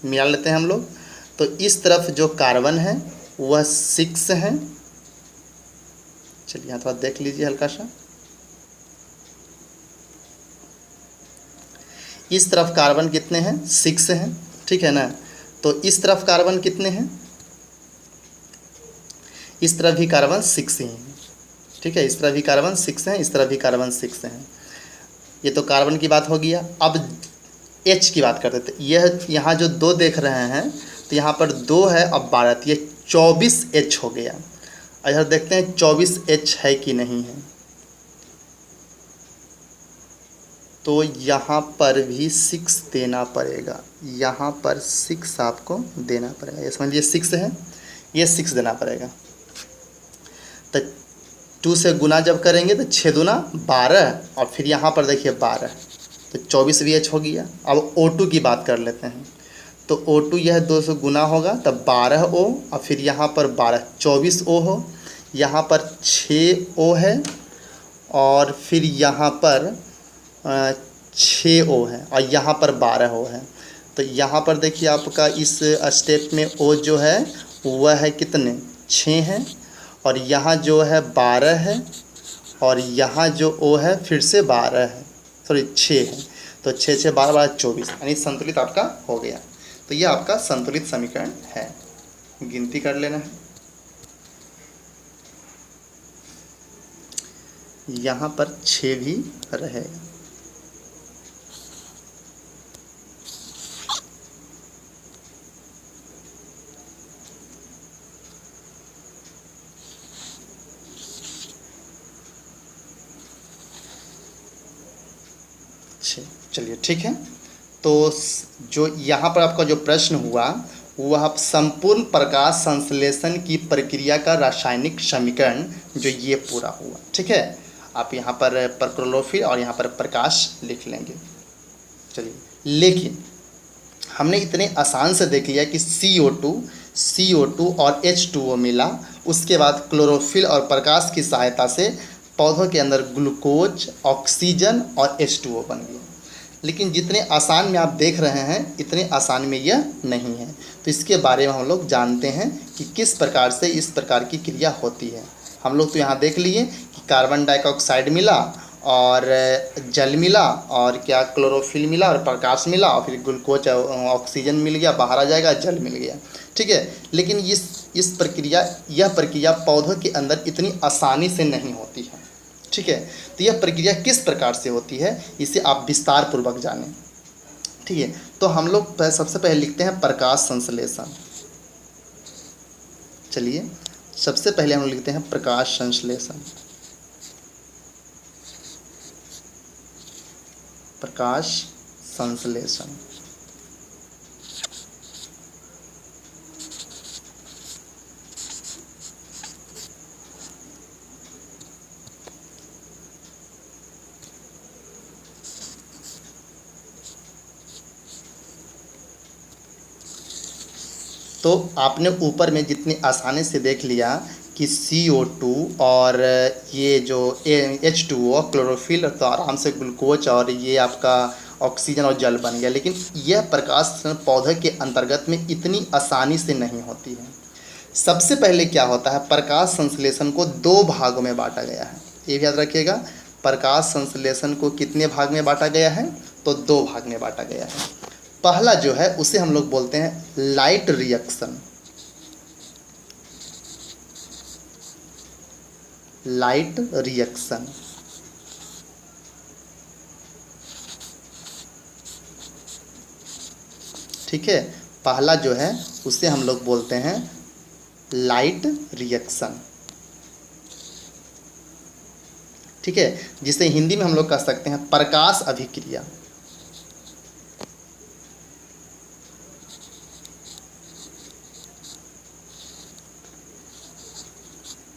मिला लेते हैं हम लोग। तो इस तरफ जो कार्बन है वह 6 है। चलिए यहाँ थोड़ा देख लीजिए हल्का सा। इस तरफ कार्बन कितने हैं? 6 हैं। ठीक है ना। तो इस तरफ कार्बन कितने हैं? इस तरफ भी कार्बन 6 ही हैं। ठीक है, इस तरफ भी कार्बन 6 हैं, इस तरफ भी कार्बन 6 हैं। ये तो कार्बन की बात हो गया। अब H की बात करते थे। यह यहाँ जो 2 देख रहे हैं तो यहाँ पर 2 है, अब 12, तो ये 24H हो गया। इधर देखते हैं 24H है कि नहीं है। तो यहाँ पर भी 6 देना पड़ेगा, यहाँ पर 6 आपको देना पड़ेगा। ये समझ लीजिए 6 है, ये 6 देना पड़ेगा। तो 2 से गुना जब करेंगे तो 6 दूना 12, और फिर यहाँ पर देखिए 12, तो 24 भी H हो गया। अब O2 की बात कर लेते हैं। तो O2 यह 2 से गुना होगा तब 12O, और फिर यहाँ पर 12, 24O हो, यहाँ पर 6O है, और फिर यहाँ पर 6O है, और यहाँ पर 12O है। तो यहाँ पर देखिए आपका इस स्टेप में ओ जो है वह है कितने 6 है, और यहाँ जो है 12 है, और यहाँ जो ओ है फिर से 12 है, सॉरी 6 है। तो 6 6 12 12 24, यानी संतुलित आपका हो गया। तो ये आपका संतुलित समीकरण है। गिनती कर लेना है। यहाँ पर 6 भी रहेगा। चलिए ठीक है। तो जो यहाँ पर आपका जो प्रश्न हुआ वह संपूर्ण प्रकाश संश्लेषण की प्रक्रिया का रासायनिक समीकरण जो ये पूरा हुआ। ठीक है, आप यहाँ पर क्लोरोफिल और यहाँ पर प्रकाश लिख लेंगे। चलिए, लेकिन हमने इतने आसान से देख लिया कि CO2 और H2O मिला, उसके बाद क्लोरोफिल और प्रकाश की सहायता से पौधों के अंदर ग्लूकोज, ऑक्सीजन और H2O बन गया। लेकिन जितने आसान में आप देख रहे हैं इतने आसान में यह नहीं है। तो इसके बारे में हम लोग जानते हैं कि किस प्रकार से इस प्रकार की क्रिया होती है। हम लोग तो यहाँ देख लिए कि कार्बन डाइऑक्साइड मिला और जल मिला और क्या क्लोरोफिल मिला और प्रकाश मिला और फिर ग्लूकोज ऑक्सीजन मिल गया, बाहर आ जाएगा, जल मिल गया। ठीक है, लेकिन यह प्रक्रिया पौधों के अंदर इतनी आसानी से नहीं होती है। ठीक है, तो यह प्रक्रिया किस प्रकार से होती है इसे आप विस्तार पूर्वक जानें। ठीक है, तो हम लोग सबसे पहले लिखते हैं प्रकाश संश्लेषण। चलिए, सबसे पहले हम लिखते हैं प्रकाश संश्लेषण। प्रकाश संश्लेषण तो आपने ऊपर में जितनी आसानी से देख लिया कि CO2 और ये जो H2O क्लोरोफिल तो आराम से ग्लूकोज और ये आपका ऑक्सीजन और जल बन गया। लेकिन यह प्रकाश पौधे के अंतर्गत में इतनी आसानी से नहीं होती है। सबसे पहले क्या होता है, प्रकाश संश्लेषण को 2 भागों में बांटा गया है। ये भी याद रखिएगा, प्रकाश संश्लेषण को कितने भाग में बांटा गया है, तो 2 भाग में बांटा गया है। पहला जो है उसे हम लोग बोलते हैं लाइट रिएक्शन। लाइट रिएक्शन, ठीक है, पहला जो है उसे हम लोग बोलते हैं लाइट रिएक्शन। ठीक है, जिसे हिंदी में हम लोग कह सकते हैं प्रकाश अभिक्रिया।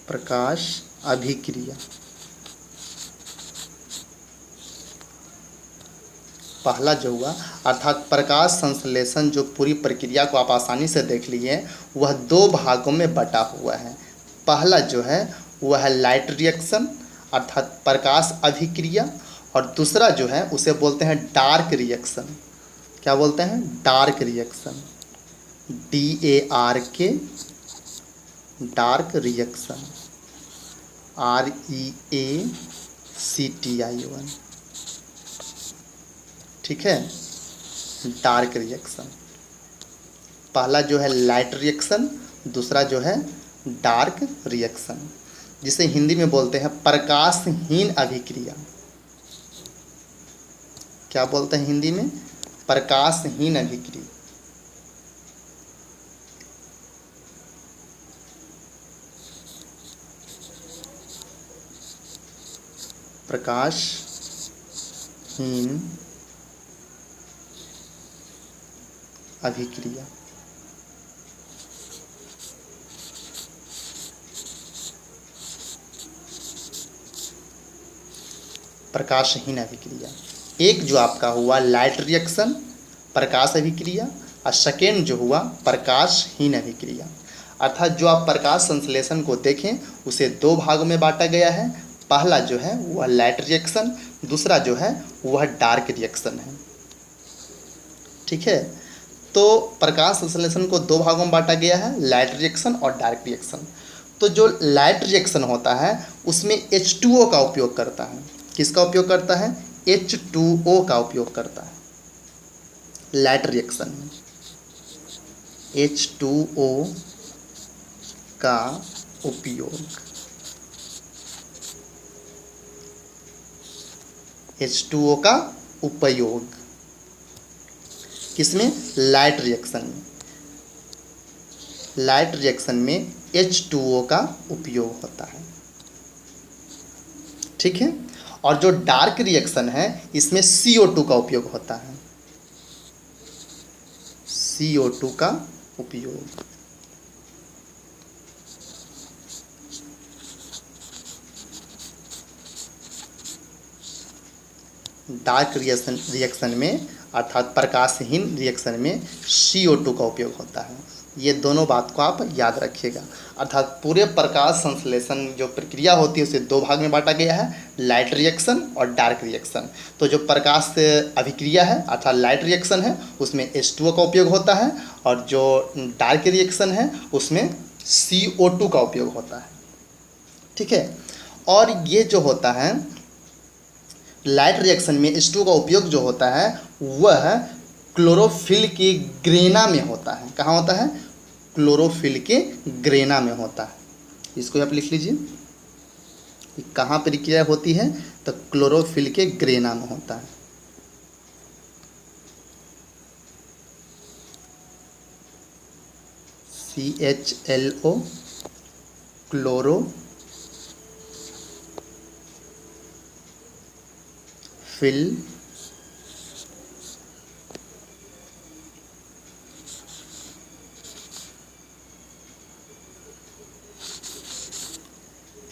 प्रकाश अभिक्रिया पहला जो हुआ, अर्थात प्रकाश संश्लेषण जो पूरी प्रक्रिया को आप आसानी से देख लिए वह 2 भागों में बटा हुआ है। पहला जो है वह है लाइट रिएक्शन अर्थात प्रकाश अभिक्रिया, और दूसरा जो है उसे बोलते हैं डार्क रिएक्शन। क्या बोलते हैं, dark reaction, DARK, dark reaction, REACTION। ठीक है, डार्क रिएक्शन। पहला जो है लाइट रिएक्शन, दूसरा जो है डार्क रिएक्शन, जिसे हिंदी में बोलते हैं प्रकाशहीन अभिक्रिया। क्या बोलते हैं हिंदी में, प्रकाशहीन अभिक्रिया। प्रकाशहीन अभिक्रिया। प्रकाशहीन अभिक्रिया, एक जो आपका हुआ लाइट रिएक्शन प्रकाश अभिक्रिया, और सेकेंड जो हुआ प्रकाशहीन अभिक्रिया। अर्थात जो आप प्रकाश संश्लेषण को देखें उसे 2 भागों में बांटा गया है। पहला जो है वह लाइट रिएक्शन, दूसरा जो है वह डार्क रिएक्शन है। ठीक है, तो प्रकाश संश्लेषण को दो भागों में बांटा गया है, लाइट रिएक्शन और डार्क रिएक्शन। तो जो लाइट रिएक्शन होता है उसमें H2O का उपयोग करता है। किसका उपयोग करता है? H2O का उपयोग करता है लाइट रिएक्शन में। H2O का उपयोग, H2O का उपयोग किसमें? लाइट रिएक्शन में। लाइट रिएक्शन में H2O का उपयोग होता है, ठीक है। और जो डार्क रिएक्शन है इसमें CO2 का उपयोग होता है, CO2 का उपयोग। डार्क रिएक्शन में अर्थात प्रकाशहीन रिएक्शन में CO2 का उपयोग होता है। ये दोनों बात को आप याद रखिएगा। अर्थात पूरे प्रकाश संश्लेषण जो प्रक्रिया होती है उसे दो भाग में बांटा गया है, लाइट रिएक्शन और डार्क रिएक्शन। तो जो प्रकाश अभिक्रिया है अर्थात लाइट रिएक्शन है उसमें H2O का उपयोग होता है, और जो डार्क रिएक्शन है उसमें CO2 का उपयोग होता है, ठीक है। और ये जो होता है लाइट रिएक्शन में H2O का उपयोग जो होता है वह क्लोरोफिल के ग्रेना में होता है। कहाँ होता है? क्लोरोफिल के ग्रेना में होता है। इसको आप लिख लीजिए, कहाँ प्रक्रिया होती है? तो क्लोरोफिल के ग्रेना में होता है। CHLO क्लोरोफिल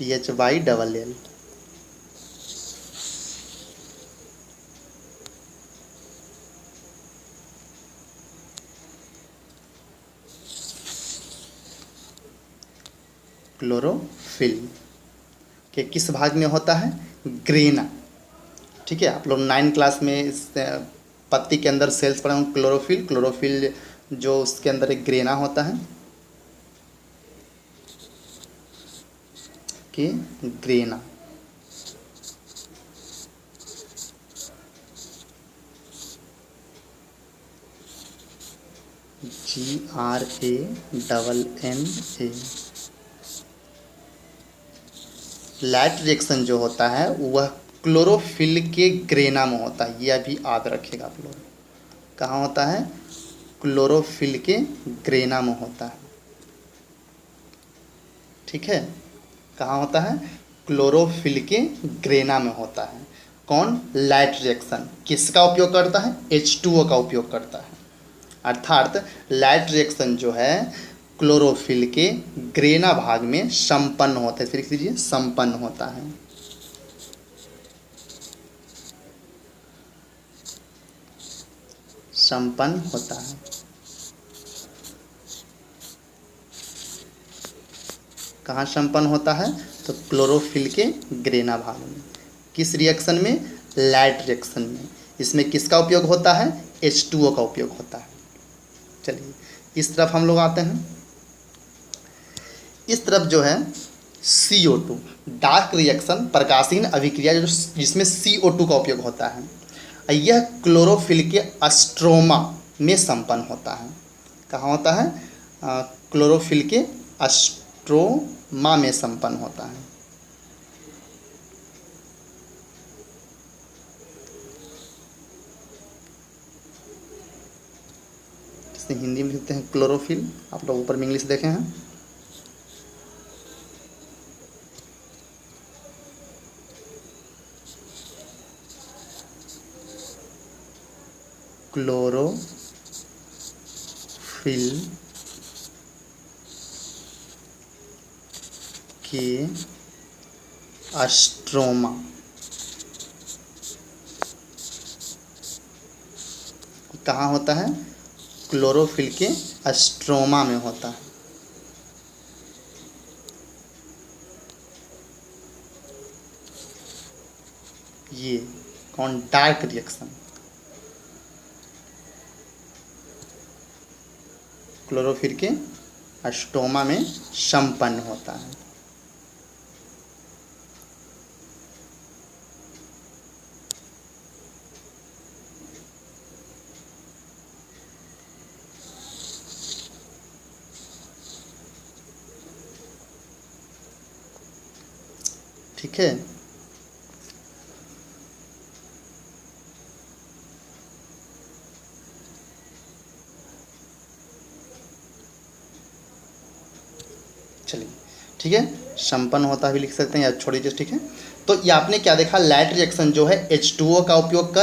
PHYLL क्लोरोफिल के किस भाग में होता है? ग्रेना, ठीक है। आप लोग 9 क्लास में इस पत्ती के अंदर सेल्स पढ़े होंगे। क्लोरोफिल जो उसके अंदर एक ग्रेना होता है कि ग्रेना। GRANNA। लाइट रिएक्शन जो होता है वह क्लोरोफिल के ग्रेना में होता है। यह भी याद रखिएगा आप लोग। कहाँ होता है? क्लोरोफिल के ग्रेना में होता है, ठीक है। कहाँ होता है? क्लोरोफिल के ग्रेना में होता है। कौन? लाइट रिएक्शन किसका उपयोग करता है? H2O का उपयोग करता है। अर्थात लाइट रिएक्शन जो है क्लोरोफिल के ग्रेना भाग में संपन्न होता है। फिर लिख लीजिए, संपन्न होता है। संपन्न होता है। कहाँ संपन्न होता है? तो क्लोरोफिल के ग्रेना भाग में। किस रिएक्शन में? लाइट रिएक्शन में। इसमें किसका उपयोग होता है? H2O का उपयोग होता है। चलिए इस तरफ हम लोग आते हैं। इस तरफ जो है CO2 डार्क रिएक्शन प्रकाशीन अभिक्रिया जो जिसमें CO2 का उपयोग होता है, यह क्लोरोफिल के स्ट्रोमा में संपन्न होता है। कहाँ होता है? क्लोरोफिल के स्ट्रोमा में संपन्न होता है। जिसे हिंदी में लिखते हैं क्लोरोफिल, आप लोग ऊपर में इंग्लिश देखे हैं। क्लोरोफिल के स्ट्रोमा कहाँ होता है? क्लोरोफिल के स्ट्रोमा में होता है। ये कौन? Dark reaction. क्लोरोफिल के स्ट्रोमा में संपन्न होता है। ठीक है, चलिए ठीक है, संपन्न होता भी लिख सकते हैं या छोड़ दीजिए। ठीक है, तो ये आपने क्या देखा, लाइट रिएक्शन जो है H2O का उपयोग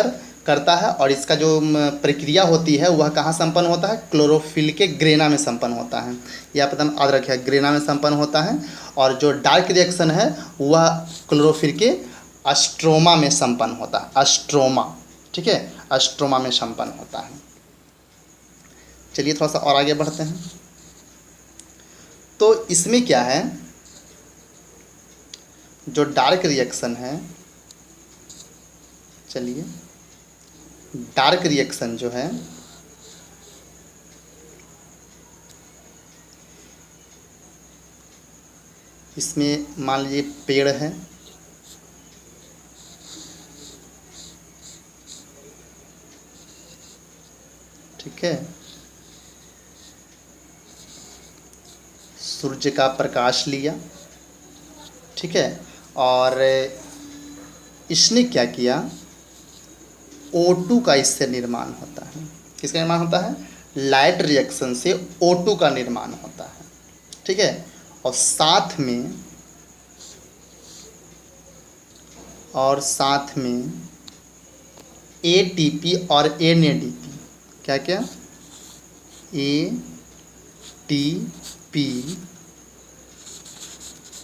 करता है और इसका जो प्रक्रिया होती है वह कहाँ संपन्न होता है, क्लोरोफिल के ग्रेना में संपन्न होता है। यह पता याद रखिए, ग्रेना में संपन्न होता है। और जो डार्क रिएक्शन है वह क्लोरोफिल के स्ट्रोमा में संपन्न होता है, स्ट्रोमा। ठीक है, स्ट्रोमा में संपन्न होता है। चलिए थोड़ा सा और आगे बढ़ते हैं। तो इसमें क्या है, जो डार्क रिएक्शन है, चलिए डार्क रिएक्शन जो है इसमें मान लीजिए पेड़ है, ठीक है, सूर्य का प्रकाश लिया, ठीक है, और इसने क्या किया, O2 का इससे निर्माण होता है। किसका निर्माण होता है, लाइट रिएक्शन से O2 का निर्माण होता है। ठीक है, और साथ में ATP और NADP, क्या क्या, ATP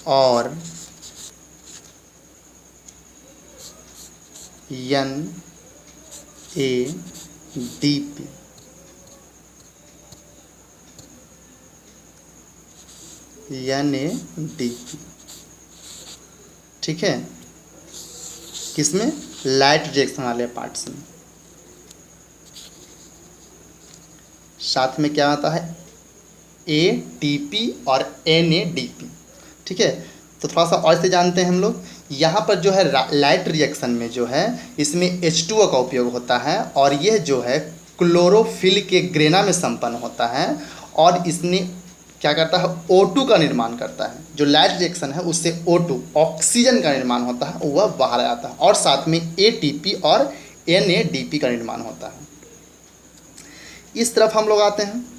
और NADP, ठीक है, किसमें, लाइट रिएक्शन वाले पार्ट्स में। साथ में क्या आता है, ATP और NADP। ठीक है, तो थोड़ा सा और से जानते हैं हम लोग। यहाँ पर जो है लाइट रिएक्शन में जो है इसमें H2O का उपयोग होता है और यह जो है क्लोरोफिल के ग्रेना में संपन्न होता है और इसने क्या करता है, O2 का निर्माण करता है। जो लाइट रिएक्शन है उससे O2 ऑक्सीजन का निर्माण होता है, वह बाहर आता है, और साथ में ATP और NADP का निर्माण होता है। इस तरफ हम लोग आते हैं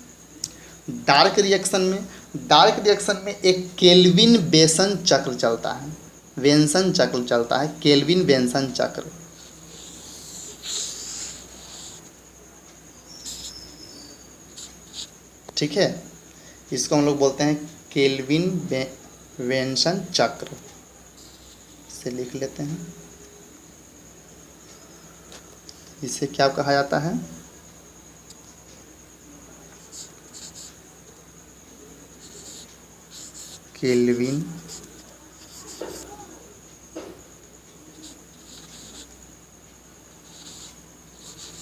डार्क रिएक्शन में। डार्क रिएक्शन में एक केल्विन बेसन चक्र चलता है, वेन्सन चक्र चलता है, केल्विन बेसन चक्र। ठीक है, इसको हम लोग बोलते हैं केल्विन बेसन चक्र, इसे लिख लेते हैं। इसे क्या कहा जाता है, केल्विन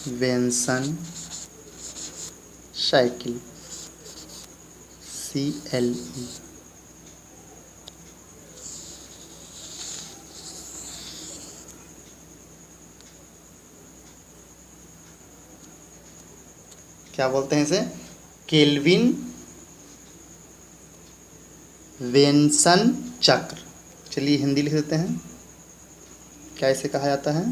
बेसन साइकिल, CLE। क्या बोलते हैं इसे, केल्विन बेसन चक्र। चलिए हिंदी लिख देते हैं, क्या इसे कहा जाता है,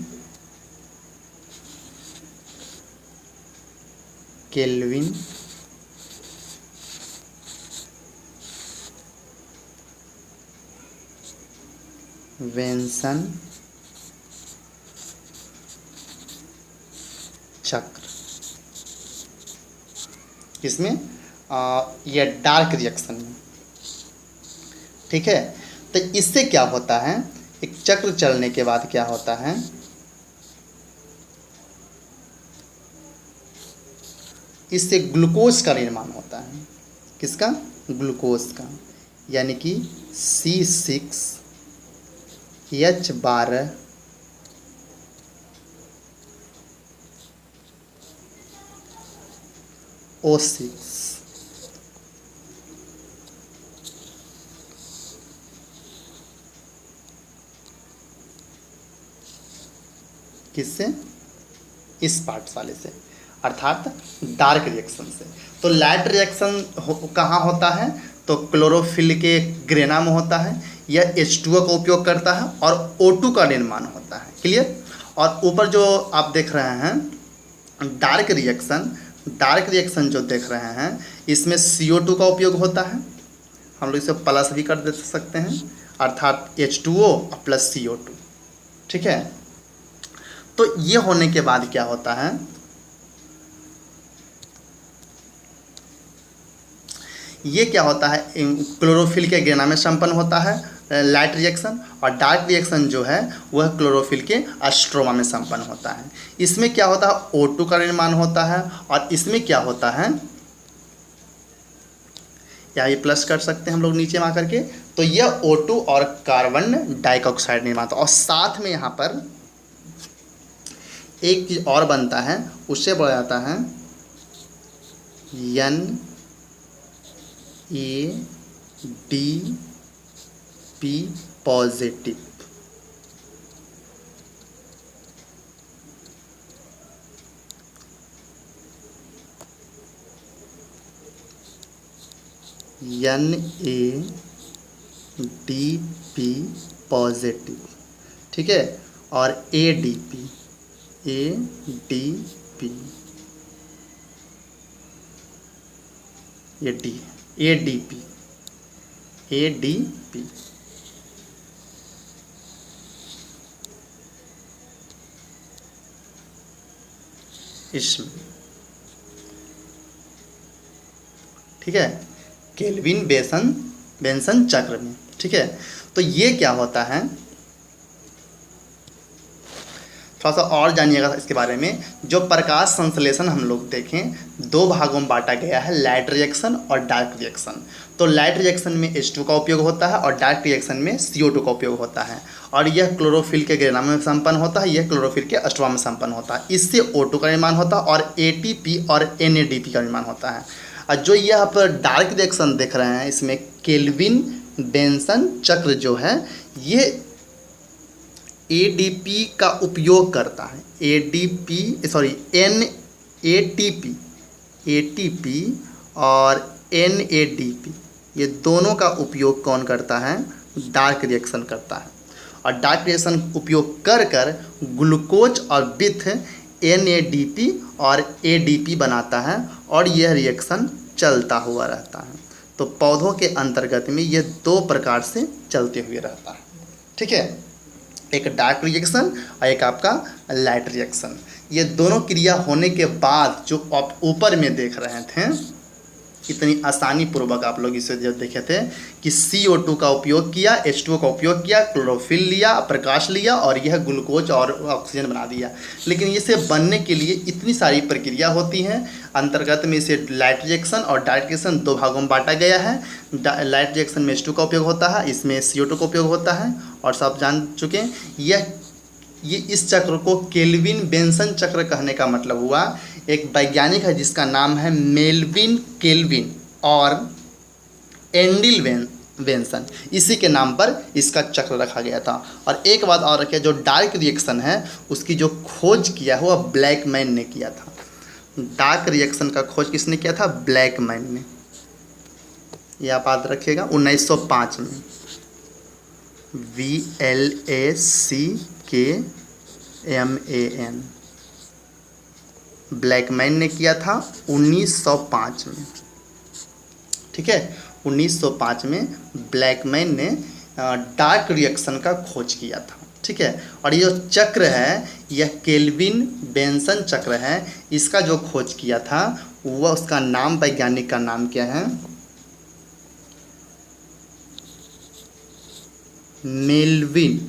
केल्विन बेसन चक्र। किसमें, यह डार्क रिएक्शन में। ठीक है, तो इससे क्या होता है, एक चक्र चलने के बाद क्या होता है, इससे ग्लूकोज का निर्माण होता है। किसका, ग्लूकोज का, यानी कि C6H12 O6, किससे? इस पार्ट से, अर्थात डार्क रिएक्शन से। तो लाइट रिएक्शन कहाँ होता है? तो क्लोरोफिल के ग्रेना में होता है। यह H2O का उपयोग करता है और O2 का निर्माण होता है। क्लियर? और ऊपर जो आप देख रहे हैं डार्क रिएक्शन जो देख रहे हैं, इसमें CO2 का उपयोग होता है। हम लोग इसे प्लस भी कर दे सकते हैं, अर्थात H2O प्लस CO2। ठीक है? तो ये होने के बाद क्या होता है, ये क्या होता है, क्लोरोफिल के ग्रेना में संपन्न होता है लाइट रिएक्शन, और डार्क रिएक्शन जो है वह क्लोरोफिल के स्ट्रोमा में संपन्न होता है। इसमें क्या होता है, O2 का निर्माण होता है, और इसमें क्या होता है, या ये प्लस कर सकते हैं हम लोग नीचे में आकर के। तो यह O2 और कार्बन डाइऑक्साइड निर्माण होता है, और साथ में यहाँ पर एक चीज़ और बनता है, उससे बोला जाता है NADP पॉजिटिव। NADP पॉजिटिव, ठीक है, और ADP ये D ADP इसमें, ठीक है, केल्विन बेंसन चक्र में। ठीक है? तो ये क्या होता है, थोड़ा सा और जानिएगा इसके बारे में। जो प्रकाश संश्लेषण हम लोग देखें, दो भागों में बांटा गया है, लाइट रिएक्शन और डार्क रिएक्शन। तो लाइट रिएक्शन में H2 का उपयोग होता है और डार्क रिएक्शन में CO2 का उपयोग होता है, और यह क्लोरोफिल के ग्रेना में संपन्न होता है, यह क्लोरोफिल के स्ट्रोमा में संपन्न होता है। इससे O2 का निर्माण होता है और ATP और NADP का निर्माण होता है। और जो यहाँ पर डार्क रिएक्शन देख रहे हैं, इसमें केल्विन बेंसन चक्र जो है ये ADP का उपयोग करता है। ATP और NADP ये दोनों का उपयोग कौन करता है, डार्क रिएक्शन करता है। और डार्क रिएक्शन उपयोग कर ग्लूकोज और विथ NADP और ADP बनाता है, और यह रिएक्शन चलता हुआ रहता है। तो पौधों के अंतर्गत में यह दो प्रकार से चलते हुए रहता है। ठीक है? एक डार्क रिएक्शन और एक आपका लाइट रिएक्शन। ये दोनों क्रिया होने के बाद जो आप ऊपर में देख रहे थे, इतनी आसानी पूर्वक आप लोग इसे जब देखे थे कि CO2 का उपयोग किया, H2O का उपयोग किया, क्लोरोफिल लिया, प्रकाश लिया, और यह ग्लूकोज और ऑक्सीजन बना दिया। लेकिन इसे बनने के लिए इतनी सारी प्रक्रिया होती हैं। अंतर्गत में इसे लाइट रिएक्शन और डार्क रिएक्शन दो भागों में बांटा गया है। लाइट रिएक्शन में H2 का उपयोग होता है, इसमें CO2 का उपयोग होता है, और सब जान चुके हैं। ये इस चक्र को केल्विन बेंसन चक्र कहने का मतलब हुआ, एक वैज्ञानिक है जिसका नाम है मेल्विन केल्विन और एंडिल बेंसन, इसी के नाम पर इसका चक्र रखा गया था। और एक बात और रखिए, जो डार्क रिएक्शन है उसकी जो खोज किया है वह ब्लैकमैन ने किया था। डार्क रिएक्शन का खोज किसने किया था? ब्लैकमैन ने। यह आप याद रखिएगा, 1905 में। VLACKMAN ब्लैकमैन ने किया था 1905 में। ठीक है? 1905 में ब्लैकमैन ने डार्क रिएक्शन का खोज किया था। ठीक है? और ये जो चक्र है यह केल्विन बेंसन चक्र है। इसका जो खोज किया था वह, उसका नाम, वैज्ञानिक का नाम क्या है? मेल्विन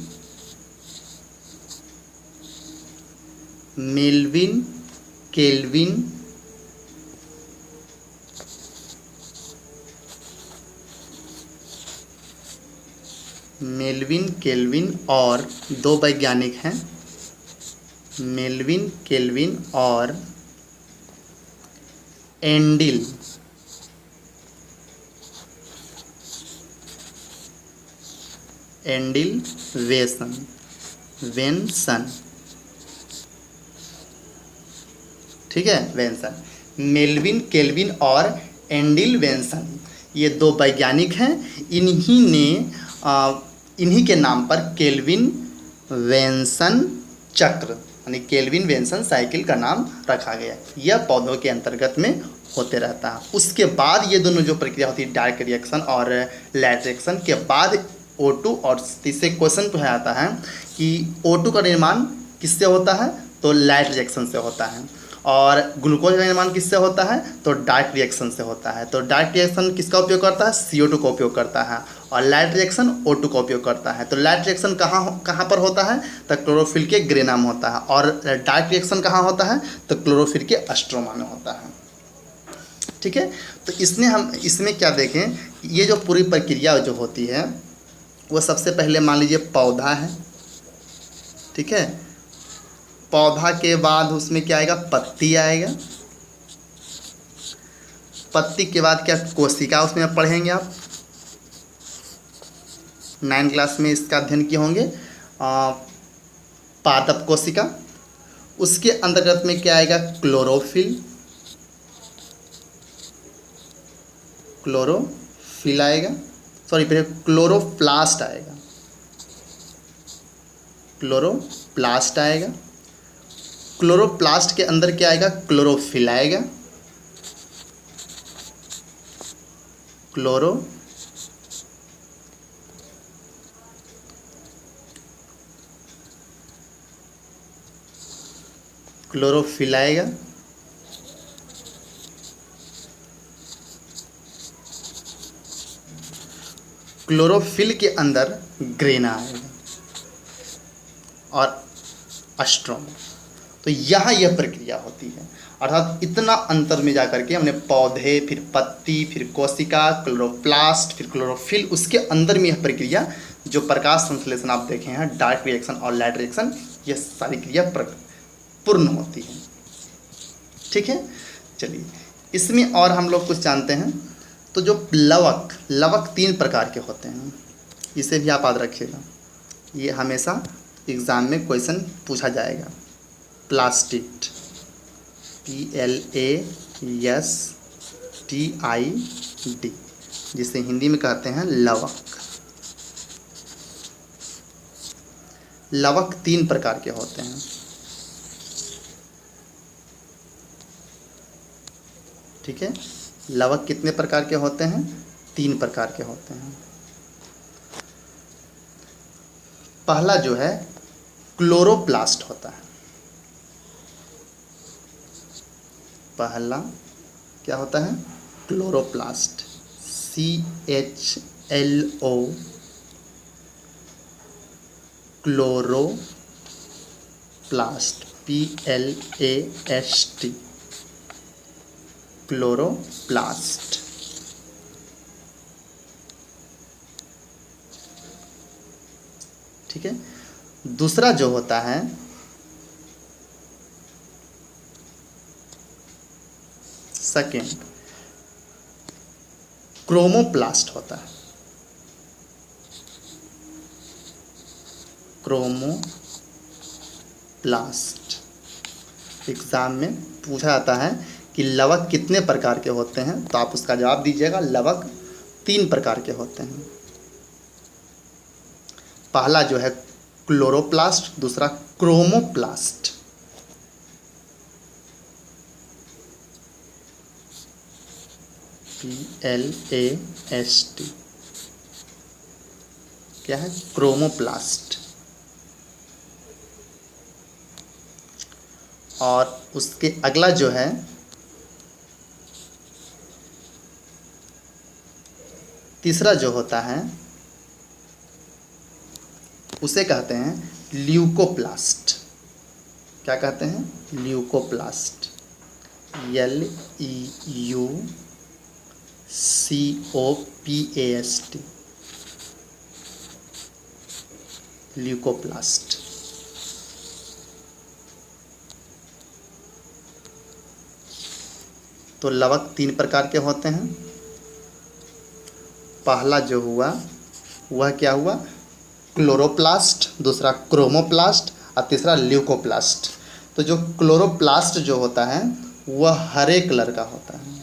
केल्विन और दो वैज्ञानिक हैं, मेल्विन केल्विन और एंडिल वेंसन। ठीक है, वेंसन। मेल्विन केल्विन और एंडिल वेंसन, ये दो वैज्ञानिक हैं। इन्हीं के नाम पर केल्विन वेंसन चक्र यानी केल्विन वेंसन साइकिल का नाम रखा गया। यह पौधों के अंतर्गत में होते रहता है। उसके बाद ये दोनों जो प्रक्रिया होती है डार्क रिएक्शन और लाइट रिएक्शन के बाद O2 और तीसरे क्वेश्चन पे आता है कि O2 का निर्माण किससे होता है, तो लाइट रिएक्शन से होता है। और ग्लूकोज का निर्माण किससे होता है, तो डार्क रिएक्शन से होता है। तो डार्क रिएक्शन किसका उपयोग करता है, CO2 का उपयोग करता है, और लाइट रिएक्शन O2 का उपयोग करता है। तो लाइट रिएक्शन कहाँ पर होता है, तो क्लोरोफिल के ग्रेना में होता है। और डार्क रिएक्शन कहाँ होता है, तो क्लोरोफिल के स्ट्रोमा में होता है। ठीक है, तो इसमें क्या देखें, ये जो पूरी प्रक्रिया जो होती है वो सबसे पहले मान लीजिए पौधा है। ठीक है, पौधा के बाद उसमें क्या आएगा, पत्ती आएगा। पत्ती के बाद क्या, कोशिका उसमें पढ़ेंगे आप, 9 क्लास में इसका अध्ययन किए होंगे, पादप कोशिका। उसके अंतर्गत में क्या आएगा, क्लोरोफिल आएगा, सॉरी पहले क्लोरोप्लास्ट आएगा, क्लोरोप्लास्ट आएगा। क्लोरोप्लास्ट के अंदर क्या आएगा, क्लोरोफिल आएगा, क्लोरोफिल आएगा। क्लोरोफिल के अंदर ग्रेना आएगा और अस्ट्रोम। तो यहाँ यह प्रक्रिया होती है, अर्थात इतना अंतर में जाकर के हमने पौधे, फिर पत्ती, फिर कोशिका, क्लोरोप्लास्ट, फिर क्लोरोफिल, उसके अंदर में यह प्रक्रिया जो प्रकाश संश्लेषण आप देखे हैं, डार्क रिएक्शन और लाइट रिएक्शन, यह सारी क्रिया पूर्ण होती है। ठीक है, चलिए इसमें और हम लोग कुछ जानते हैं। तो जो लवक 3 प्रकार के होते हैं, इसे भी आप याद रखिएगा, ये हमेशा एग्ज़ाम में क्वेश्चन पूछा जाएगा। प्लास्टिड, PLASTID, जिसे हिंदी में कहते हैं लवक। लवक 3 प्रकार के होते हैं। ठीक है, लवक कितने प्रकार के होते हैं, 3 प्रकार के होते हैं। पहला जो है क्लोरोप्लास्ट होता है। पहला क्या होता है, chloroplast, CHLO, chloroplast, PLAST, chloroplast. ठीक है, दूसरा जो होता है सेकेंड क्रोमोप्लास्ट होता है। क्रोमोप्लास्ट एग्जाम में पूछा जाता है कि लवक कितने प्रकार के होते हैं, तो आप उसका जवाब दीजिएगा, लवक 3 प्रकार के होते हैं। पहला जो है क्लोरोप्लास्ट, दूसरा क्रोमोप्लास्ट। PLAST क्या है, क्रोमोप्लास्ट। और उसके अगला जो है तीसरा जो होता है उसे कहते हैं ल्यूकोप्लास्ट। क्या कहते हैं, ल्यूकोप्लास्ट, LEUCOPAST, ल्यूकोप्लास्ट। तो लवक 3 प्रकार के होते हैं। पहला जो हुआ वह क्या हुआ, क्लोरोप्लास्ट, दूसरा क्रोमोप्लास्ट और तीसरा ल्यूकोप्लास्ट। तो जो क्लोरोप्लास्ट जो होता है वह हरे कलर का होता है।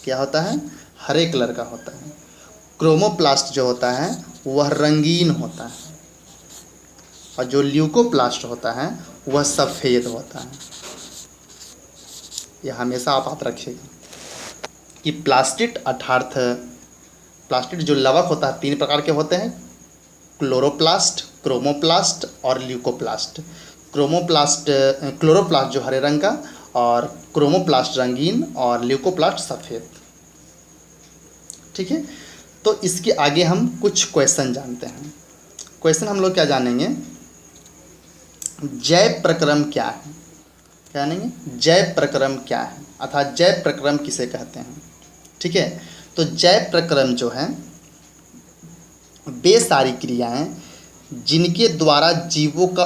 क्या होता है? हरे कलर का होता है। क्रोमोप्लास्ट जो होता है वह रंगीन होता है, और जो ल्यूकोप्लास्ट होता है वह सफ़ेद होता है। यह हमेशा आप याद रखिएगा कि प्लास्टिड अर्थात प्लास्टिड जो लवक होता है 3 प्रकार के होते हैं, क्लोरोप्लास्ट, क्रोमोप्लास्ट और ल्यूकोप्लास्ट। क्लोरोप्लास्ट जो हरे रंग का, और क्रोमोप्लास्ट रंगीन, और ल्यूकोप्लास्ट सफ़ेद। ठीक है, तो इसके आगे हम कुछ क्वेश्चन जानते हैं। क्वेश्चन हम लोग क्या जानेंगे? जैव प्रक्रम क्या है? क्या जानेंगे? जैव प्रक्रम क्या है, अर्थात जैव प्रक्रम किसे कहते हैं। ठीक है, तो जैव प्रक्रम जो है वे सारी क्रियाएं जिनके द्वारा जीवों का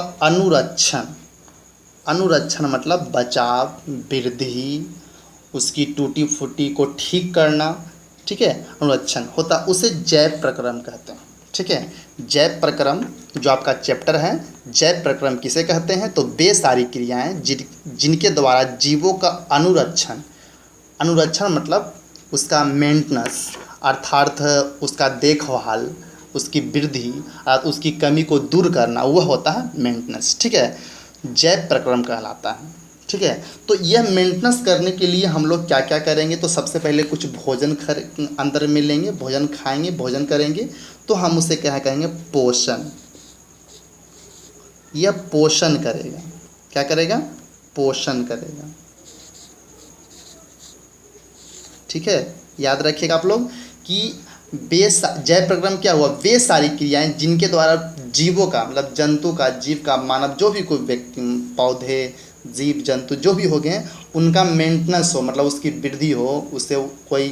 अनुरक्षण मतलब बचाव, वृद्धि, उसकी टूटी फूटी को ठीक करना, ठीक है, अनुरक्षण होता, उसे जैव प्रक्रम कहते हैं। ठीक है, जैव प्रक्रम जो आपका चैप्टर है, जैव प्रक्रम किसे कहते हैं? तो वे सारी क्रियाएं जिनके द्वारा जीवों का अनुरक्षण मतलब उसका मेंटेनेंस अर्थात उसका देखभाल, उसकी वृद्धि अर्थात उसकी कमी को दूर करना, वह होता है मेंटेनेंस। ठीक है, जैव प्रक्रम कहलाता है। ठीक है, तो यह मेंटेनेंस करने के लिए हम लोग क्या क्या करेंगे? तो सबसे पहले कुछ भोजन अंदर में लेंगे, भोजन खाएंगे, भोजन करेंगे, तो हम उसे क्या कहेंगे? पोषण। यह पोषण करेगा। क्या करेगा? पोषण करेगा। ठीक है, याद रखिएगा आप लोग कि जैव प्रक्रम क्या हुआ? वे सारी क्रियाएं जिनके द्वारा जीवों का मतलब जंतु का, जीव का, मानव, जो भी कोई व्यक्ति, पौधे, जीव जंतु जो भी हो गए, उनका मेंटेनेंस हो, मतलब उसकी वृद्धि हो, उससे कोई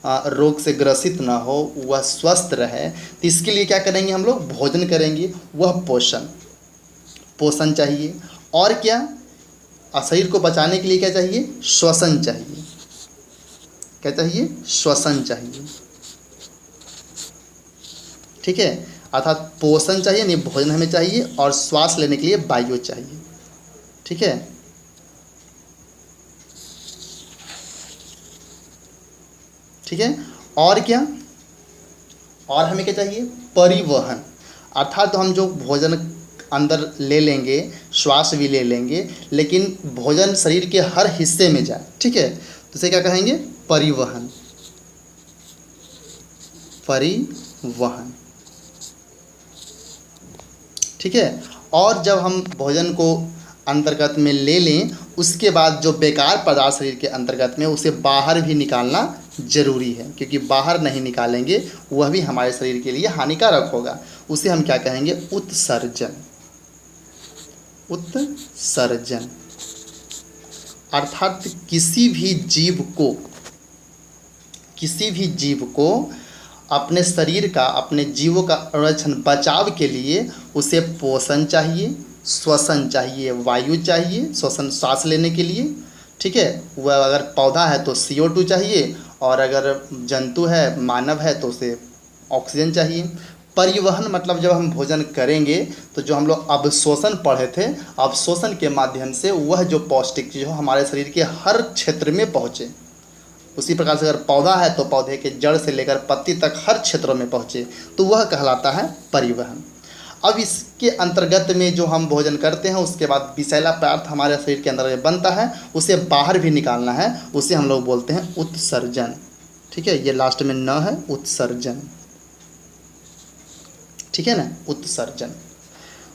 रोग से ग्रसित ना हो, वह स्वस्थ रहे। तो इसके लिए क्या करेंगे? हम लोग भोजन करेंगे, वह पोषण चाहिए। और क्या? शरीर को बचाने के लिए क्या चाहिए? श्वसन चाहिए। क्या चाहिए? श्वसन चाहिए। ठीक है, अर्थात पोषण चाहिए, नहीं भोजन हमें चाहिए, और श्वास लेने के लिए वायु चाहिए। ठीक है, ठीक है, और क्या? और हमें क्या चाहिए? परिवहन, अर्थात तो हम जो भोजन अंदर ले लेंगे, श्वास भी ले लेंगे, लेकिन भोजन शरीर के हर हिस्से में जाए। ठीक है, तो इसे क्या कहेंगे? परिवहन। परिवहन। ठीक है, और जब हम भोजन को अंतर्गत में ले लें, उसके बाद जो बेकार पदार्थ शरीर के अंतर्गत में, उसे बाहर भी निकालना जरूरी है, क्योंकि बाहर नहीं निकालेंगे वह भी हमारे शरीर के लिए हानिकारक होगा। उसे हम क्या कहेंगे? उत्सर्जन। उत्सर्जन अर्थात किसी भी जीव को अपने शरीर का, अपने जीवों का संरक्षण, बचाव के लिए उसे पोषण चाहिए, श्वसन चाहिए, वायु चाहिए, श्वसन सांस लेने के लिए। ठीक है, वह अगर पौधा है तो CO2 चाहिए, और अगर जंतु है, मानव है, तो उसे ऑक्सीजन चाहिए। परिवहन मतलब जब हम भोजन करेंगे तो जो हम लोग अवशोषण पढ़े थे, अवशोषण के माध्यम से वह जो पौष्टिक चीज़ हो हमारे शरीर के हर क्षेत्र में पहुँचे। उसी प्रकार से अगर पौधा है तो पौधे के जड़ से लेकर पत्ती तक हर क्षेत्रों में पहुँचे, तो वह कहलाता है परिवहन। अब इसके अंतर्गत में जो हम भोजन करते हैं, उसके बाद विषैला पदार्थ हमारे शरीर के अंदर बनता है, उसे बाहर भी निकालना है, उसे हम लोग बोलते हैं उत्सर्जन। ठीक है, ये लास्ट में न है, उत्सर्जन। ठीक है ना, उत्सर्जन।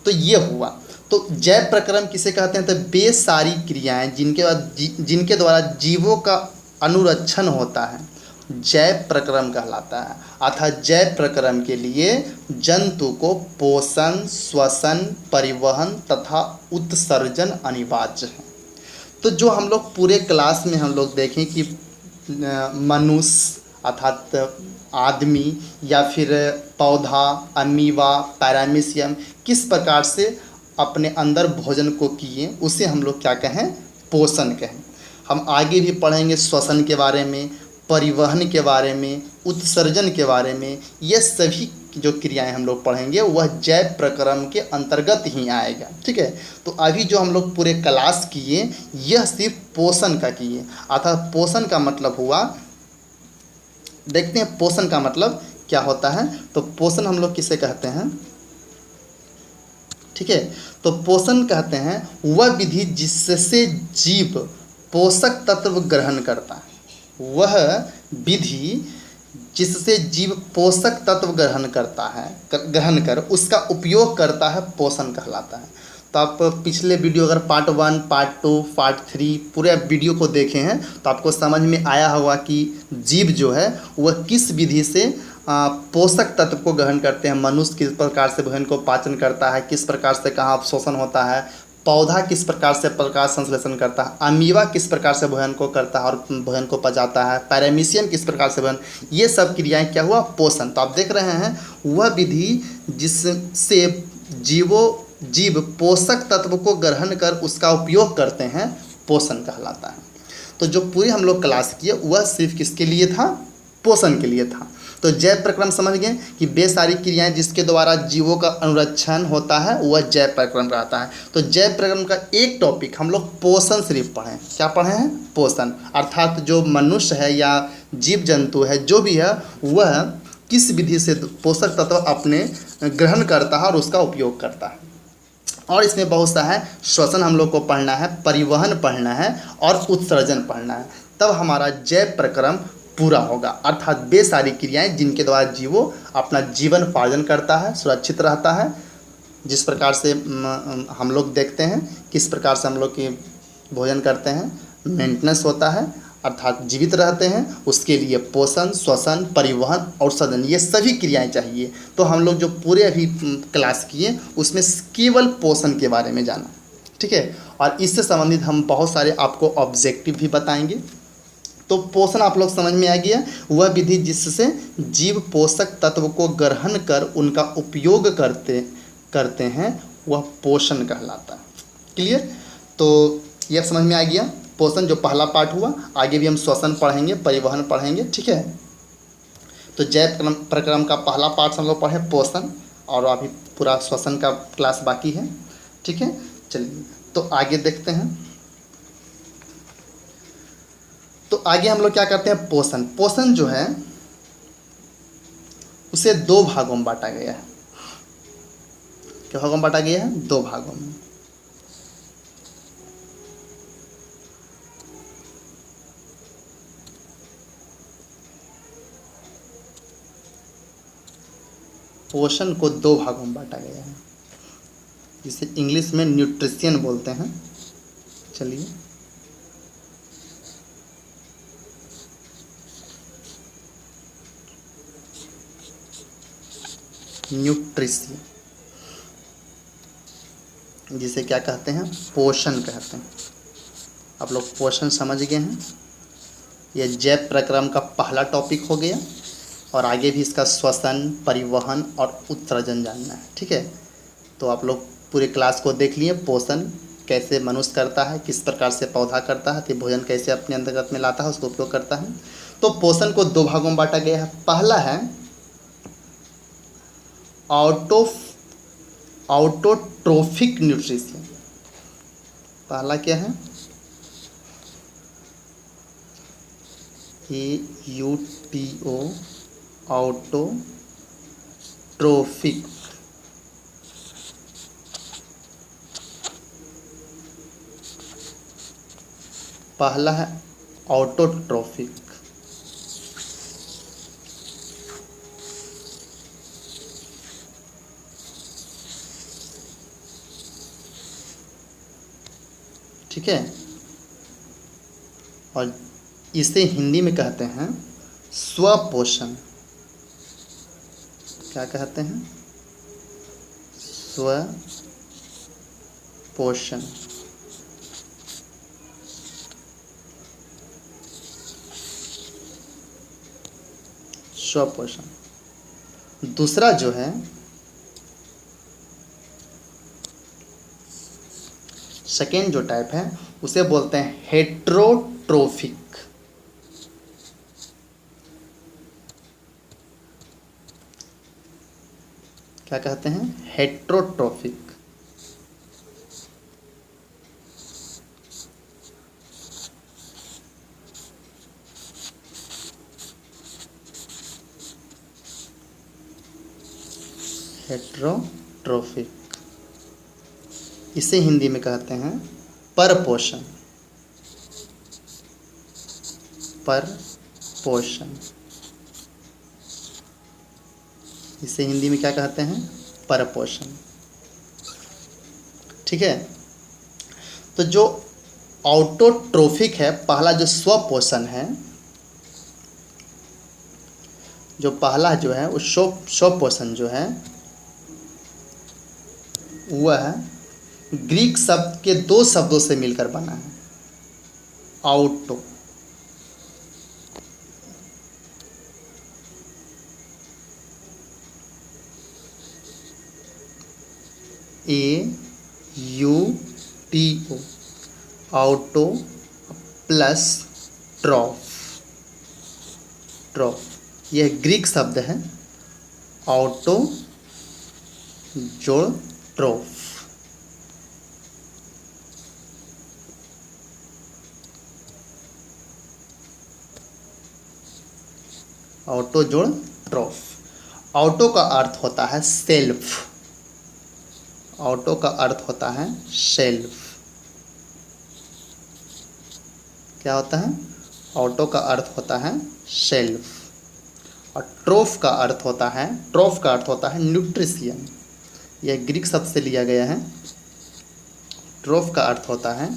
तो ये हुआ। तो जैव प्रक्रम किसे कहते हैं? तो वे सारी क्रियाएं जिनके द्वारा जीवों का अनुरक्षण होता है, जैव प्रक्रम कहलाता है। अर्थात जैव प्रक्रम के लिए जंतु को पोषण, श्वसन, परिवहन तथा उत्सर्जन अनिवार्य है। तो जो हम लोग पूरे क्लास में हम लोग देखें कि मनुष्य अर्थात आदमी या फिर पौधा, अमीबा, पैरामीशियम किस प्रकार से अपने अंदर भोजन को किए, उसे हम लोग क्या कहें? पोषण कहें। हम आगे भी पढ़ेंगे श्वसन के बारे में, परिवहन के बारे में, उत्सर्जन के बारे में। ये सभी जो क्रियाएं हम लोग पढ़ेंगे वह जैव प्रक्रम के अंतर्गत ही आएगा। ठीक है, तो अभी जो हम लोग पूरे क्लास किए यह सिर्फ पोषण का किए, अर्थात पोषण का मतलब हुआ, देखते हैं पोषण का मतलब क्या होता है। तो पोषण हम लोग किसे कहते हैं? ठीक है, तो पोषण कहते हैं वह विधि जिससे जीव पोषक तत्व ग्रहण करता है। वह विधि जिससे जीव पोषक तत्व ग्रहण करता है, ग्रहण कर उसका उपयोग करता है, पोषण कहलाता है। तो आप पिछले वीडियो अगर पार्ट 1, पार्ट 2, पार्ट 3 पूरे वीडियो को देखे हैं तो आपको समझ में आया होगा कि जीव जो है वह किस विधि से पोषक तत्व को ग्रहण करते हैं। मनुष्य किस प्रकार से भोजन को पाचन करता है, किस प्रकार से कहाँ अवशोषण होता है, पौधा किस प्रकार से प्रकाश संश्लेषण करता है, अमीबा किस प्रकार से भोजन को करता है और भोजन को पचाता है, पैरामीशियम किस प्रकार से भोजन, ये सब क्रियाएं क्या हुआ? पोषण। तो आप देख रहे हैं वह विधि जिससे जीव पोषक तत्व को ग्रहण कर उसका उपयोग करते हैं, पोषण कहलाता है। तो जो पूरी हम लोग क्लास किए वह सिर्फ किसके लिए था? पोषण के लिए था। तो जैव प्रक्रम समझ गए कि वे सारी क्रियाएं जिसके द्वारा जीवों का अनुरक्षण होता है वह जैव प्रक्रम रहता है। तो जैव प्रक्रम का एक टॉपिक हम लोग पोषण सिर्फ पढ़े। क्या पढ़े हैं? पोषण। अर्थात जो मनुष्य है या जीव जंतु है जो भी है वह किस विधि से पोषक तत्व अपने ग्रहण करता है और उसका उपयोग करता है। और इसमें बहुत सा है, श्वसन हम लोग को पढ़ना है, परिवहन पढ़ना है और उत्सर्जन पढ़ना है, तब हमारा जैव प्रक्रम पूरा होगा। अर्थात वे सारी क्रियाएं जिनके द्वारा जीवो अपना जीवन पालन करता है, सुरक्षित रहता है। जिस प्रकार से हम लोग देखते हैं किस प्रकार से हम लोग की भोजन करते हैं, मेंटेनेंस होता है अर्थात जीवित रहते हैं, उसके लिए पोषण, श्वसन, परिवहन और सदन ये सभी क्रियाएं चाहिए। तो हम लोग जो पूरे अभी क्लास किए उसमें केवल पोषण के बारे में जाना। ठीक है, और इससे संबंधित हम बहुत सारे आपको ऑब्जेक्टिव भी बताएंगे। तो पोषण आप लोग समझ में आ गया, वह विधि जिससे जीव पोषक तत्व को ग्रहण कर उनका उपयोग करते हैं वह पोषण कहलाता है। क्लियर? तो यह समझ में आ गया पोषण जो पहला पार्ट हुआ। आगे भी हम श्वसन पढ़ेंगे, परिवहन पढ़ेंगे। ठीक है, तो जैव प्रक्रम का पहला पार्ट हम लोग पढ़े पोषण, और अभी पूरा श्वसन का क्लास बाकी है। ठीक है, चलिए तो आगे देखते हैं। तो आगे हम लोग क्या करते हैं? पोषण। पोषण जो है उसे दो भागों में बांटा गया है। क्या भागों में बांटा गया है? दो भागों में। पोषण को दो भागों में बांटा गया है, जिसे इंग्लिश में न्यूट्रिशन बोलते हैं। चलिए, न्यूट्रिशन जिसे क्या कहते हैं? पोषण कहते हैं। आप लोग पोषण समझ गए हैं। यह जैव प्रक्रम का पहला टॉपिक हो गया, और आगे भी इसका श्वसन, परिवहन और उत्सर्जन जानना है। ठीक है, तो आप लोग पूरे क्लास को देख लिए। पोषण कैसे मनुष्य करता है, किस प्रकार से पौधा करता है, तो भोजन कैसे अपने अंतर्गत में लाता है, उसको उपयोग करता है। तो पोषण को दो भागों में बांटा गया है। पहला है ऑटोट्रोफिक न्यूट्रिशन। पहला क्या है? AUTO, autotrophic. पहला है ऑटोट्रोफिक। ठीक है, और इसे हिंदी में कहते हैं स्वपोषण। क्या कहते हैं? स्वपोषण। स्वपोषण। दूसरा जो है सेकेंड जो टाइप है उसे बोलते हैं हेट्रोट्रोफिक। क्या कहते हैं? हेट्रोट्रोफिक। हेट्रोट्रोफिक, इसे हिंदी में कहते हैं परपोषण। परपोषण, इसे हिंदी में क्या कहते हैं? परपोषण। ठीक है। तो जो ऑटोट्रोफिक है, पहला जो स्वपोषण है, जो पहला जो है वो स्वपोषण जो है वह ग्रीक शब्द के दो शब्दों से मिलकर बना है। Auto, AUTO, auto plus ट्रॉफ। ट्रॉफ यह ग्रीक शब्द है, ऑटो जोड़ ट्रॉफ। ऑटो जोड़ ट्रॉफ। ऑटो का अर्थ होता है सेल्फ। ऑटो का अर्थ होता है सेल्फ। क्या होता है? ऑटो का अर्थ होता है सेल्फ। और ट्रोफ का अर्थ होता है, ट्रोफ का अर्थ होता है न्यूट्रिशियन। यह ग्रीक शब्द से लिया गया है। ट्रोफ का अर्थ होता है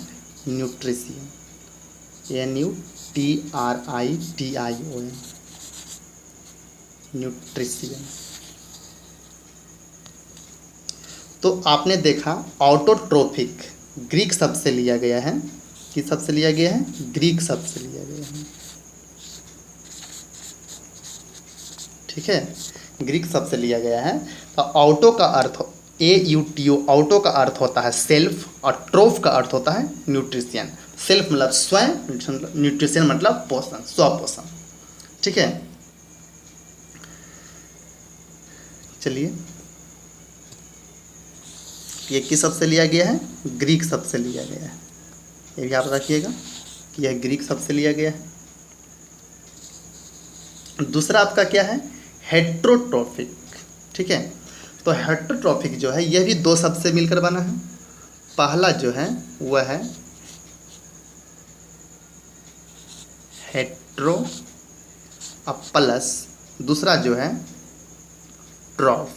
न्यूट्रिशियन, NUTRITION, न्यूट्रिशियन। तो आपने देखा ऑटोट्रोफिक ग्रीक शब्द से लिया गया है। किस शब्द से लिया गया है? ग्रीक शब्द से लिया गया है। ठीक है, ग्रीक शब्द से लिया गया है। तो ऑटो का अर्थ AUTO, ऑटो का अर्थ होता है सेल्फ, और ट्रोफ का अर्थ होता है न्यूट्रिशियन। सेल्फ मतलब स्वयं, न्यूट्रिशियन मतलब पोषण, स्वपोषण। ठीक है, चलिए, ये किस शब्द से लिया गया है? ग्रीक शब्द से लिया गया है। ये भी आप रखिएगा कि यह ग्रीक शब्द से लिया गया है। दूसरा आपका क्या है? हेट्रोट्रोफिक। ठीक है, तो हेट्रोट्रोफिक जो है यह भी दो शब्द से मिलकर बना है। पहला जो है वह है हेट्रो प्लस दूसरा जो है ट्रॉफ।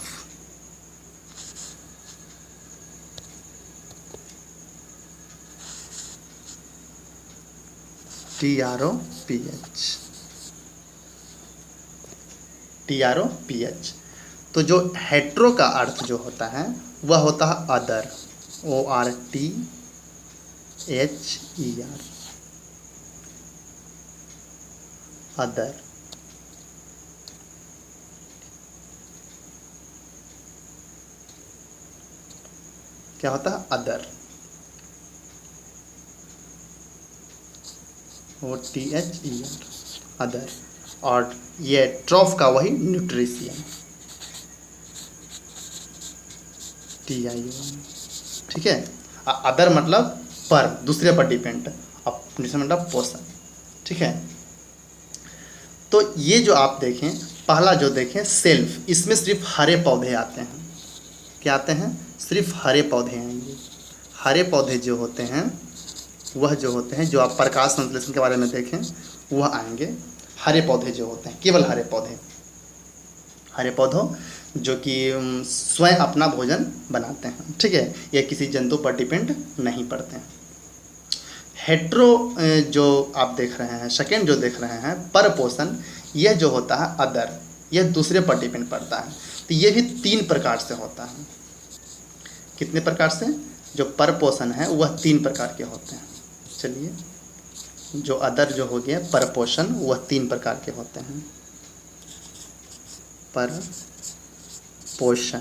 TROPH। तो जो हेट्रो का अर्थ जो होता है वह होता है अदर, ORTHER। अदर। क्या होता है? Other, OTHER, other. और ये ट्रॉफ का वही न्यूट्रिशियन, TION। ठीक है, अदर मतलब पर, दूसरे पर डिपेंड, अब न्यूट्रिशन मतलब पोषण। ठीक है, तो ये जो आप देखें, पहला जो देखें सेल्फ, इसमें सिर्फ हरे पौधे आते हैं। क्या आते हैं? सिर्फ हरे पौधे आएंगे। हरे पौधे जो होते हैं वह जो होते हैं, जो आप प्रकाश संश्लेषण के बारे में देखें वह आएंगे। हरे पौधे जो होते हैं, केवल हरे पौधे, हरे पौधों जो कि स्वयं अपना भोजन बनाते हैं। ठीक है, यह किसी जंतु पर डिपेंड नहीं पड़ते हैं। हेट्रो जो आप देख रहे हैं, सेकेंड जो देख रहे हैं परपोषण, यह जो होता है अदर, यह दूसरे पर डिपेंड पड़ता है। तो ये भी 3 प्रकार से होता है। कितने प्रकार से? जो परपोषण है वह 3 प्रकार के होते हैं। चलिए, जो अदर जो हो गया परपोषण, वह 3 प्रकार के होते हैं। परपोषण,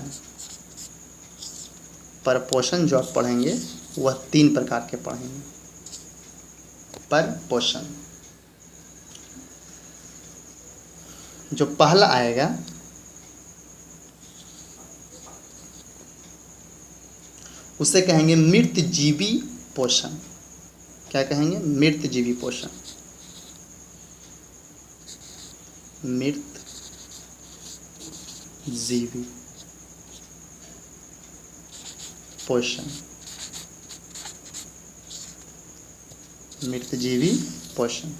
परपोषण जो आप पढ़ेंगे वह 3 प्रकार के पढ़ेंगे। परपोषण, जो पहला आएगा उसे कहेंगे मृतजीवी पोषण। क्या कहेंगे? मृतजीवी पोषण। मृतजीवी पोषण। मृतजीवी पोषण,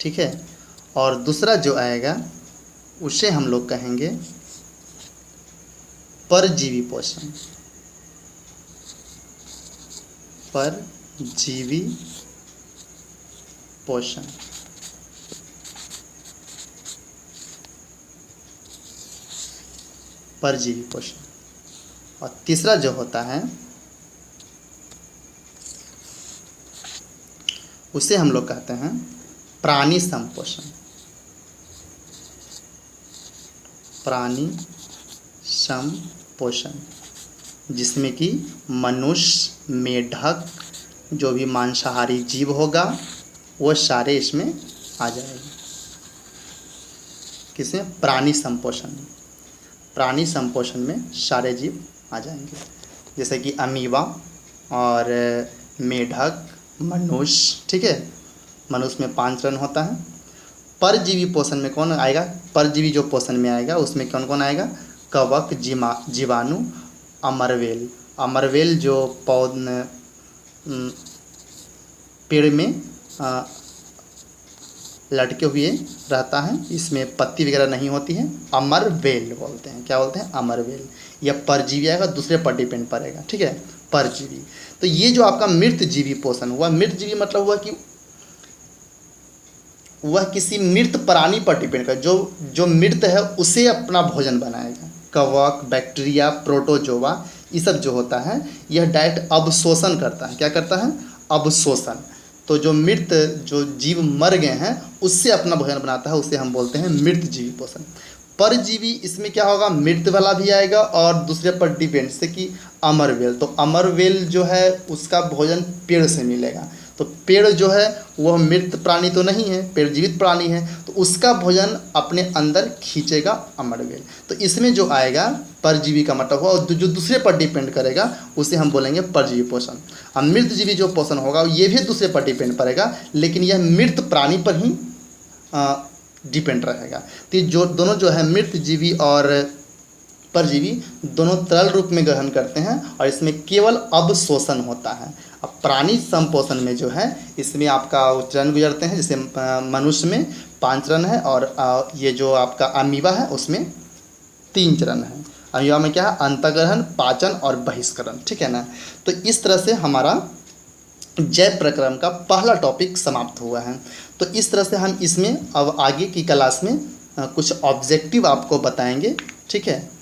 ठीक है। और दूसरा जो आएगा उसे हम लोग कहेंगे परजीवी पोषण। परजीवी पोषण। परजीवी पोषण। और तीसरा जो होता है उसे हम लोग कहते हैं प्राणी संपोषण। प्राणी संपोषण, जिसमें कि मनुष्य, मेढक, जो भी मांसाहारी जीव होगा वो सारे इसमें आ जाएंगे। किसमें? प्राणी संपोषण। प्राणी संपोषण में सारे जीव आ जाएंगे, जैसे कि अमीबा और मेढक, मनुष्य, ठीक है। मनुष्य में 5 चरण होता है। परजीवी पोषण में कौन आएगा? परजीवी जो पोषण में आएगा उसमें कौन कौन आएगा? कवक, जीवाणु, अमरवेल। अमरवेल जो पेड़ में लटके हुए रहता है, इसमें पत्ती वगैरह नहीं होती है, अमरवेल बोलते हैं। क्या बोलते हैं? अमरवेल। यह परजीवी आएगा, दूसरे पर डिपेंड पड़ेगा, ठीक है, परजीवी। तो ये जो आपका मृतजीवी पोषण हुआ, मृतजीवी मतलब हुआ कि वह किसी मृत प्राणी पर डिपेंड कर, जो मृत है उसे अपना भोजन बनाएगा। कवक, बैक्टीरिया, प्रोटोजोआ, ये सब जो होता है यह डायरेक्ट अवशोषण करता है। क्या करता है? अवशोषण। तो जो मृत, जो जीव मर गए हैं उससे अपना भोजन बनाता है, उसे हम बोलते हैं मृतजीवी पोषण। परजीवी, इसमें क्या होगा? मृत वाला भी आएगा और दूसरे पर डिपेंड, जैसे कि अमरवेल। तो अमरवेल जो है उसका भोजन पेड़ से मिलेगा। तो पेड़ जो है वह मृत प्राणी तो नहीं है, पेड़ जीवित प्राणी है, तो उसका भोजन अपने अंदर खींचेगा अमरवेल। तो इसमें जो आएगा परजीवी का मतलब हुआ, और जो दूसरे पर डिपेंड करेगा उसे हम बोलेंगे परजीवी पोषण। अब मृतजीवी जो पोषण होगा ये भी दूसरे पर डिपेंड पड़ेगा, लेकिन यह मृत प्राणी पर ही डिपेंड रहेगा। तो जो दोनों जो है मृतजीवी और परजीवी दोनों तरल रूप में ग्रहण करते हैं और इसमें केवल अवशोषण होता है। अब प्राणी संपोषण में जो है इसमें आपका चरण गुजरते हैं, जैसे मनुष्य में 5 चरण है और ये जो आपका अमीबा है उसमें 3 चरण है। अमीबा में क्या है? अंतःग्रहण, पाचन और बहिष्करण, ठीक है ना। तो इस तरह से हमारा जैव प्रक्रम का पहला टॉपिक समाप्त हुआ है। तो इस तरह से हम इसमें अब आगे की क्लास में कुछ ऑब्जेक्टिव आपको बताएंगे, ठीक है।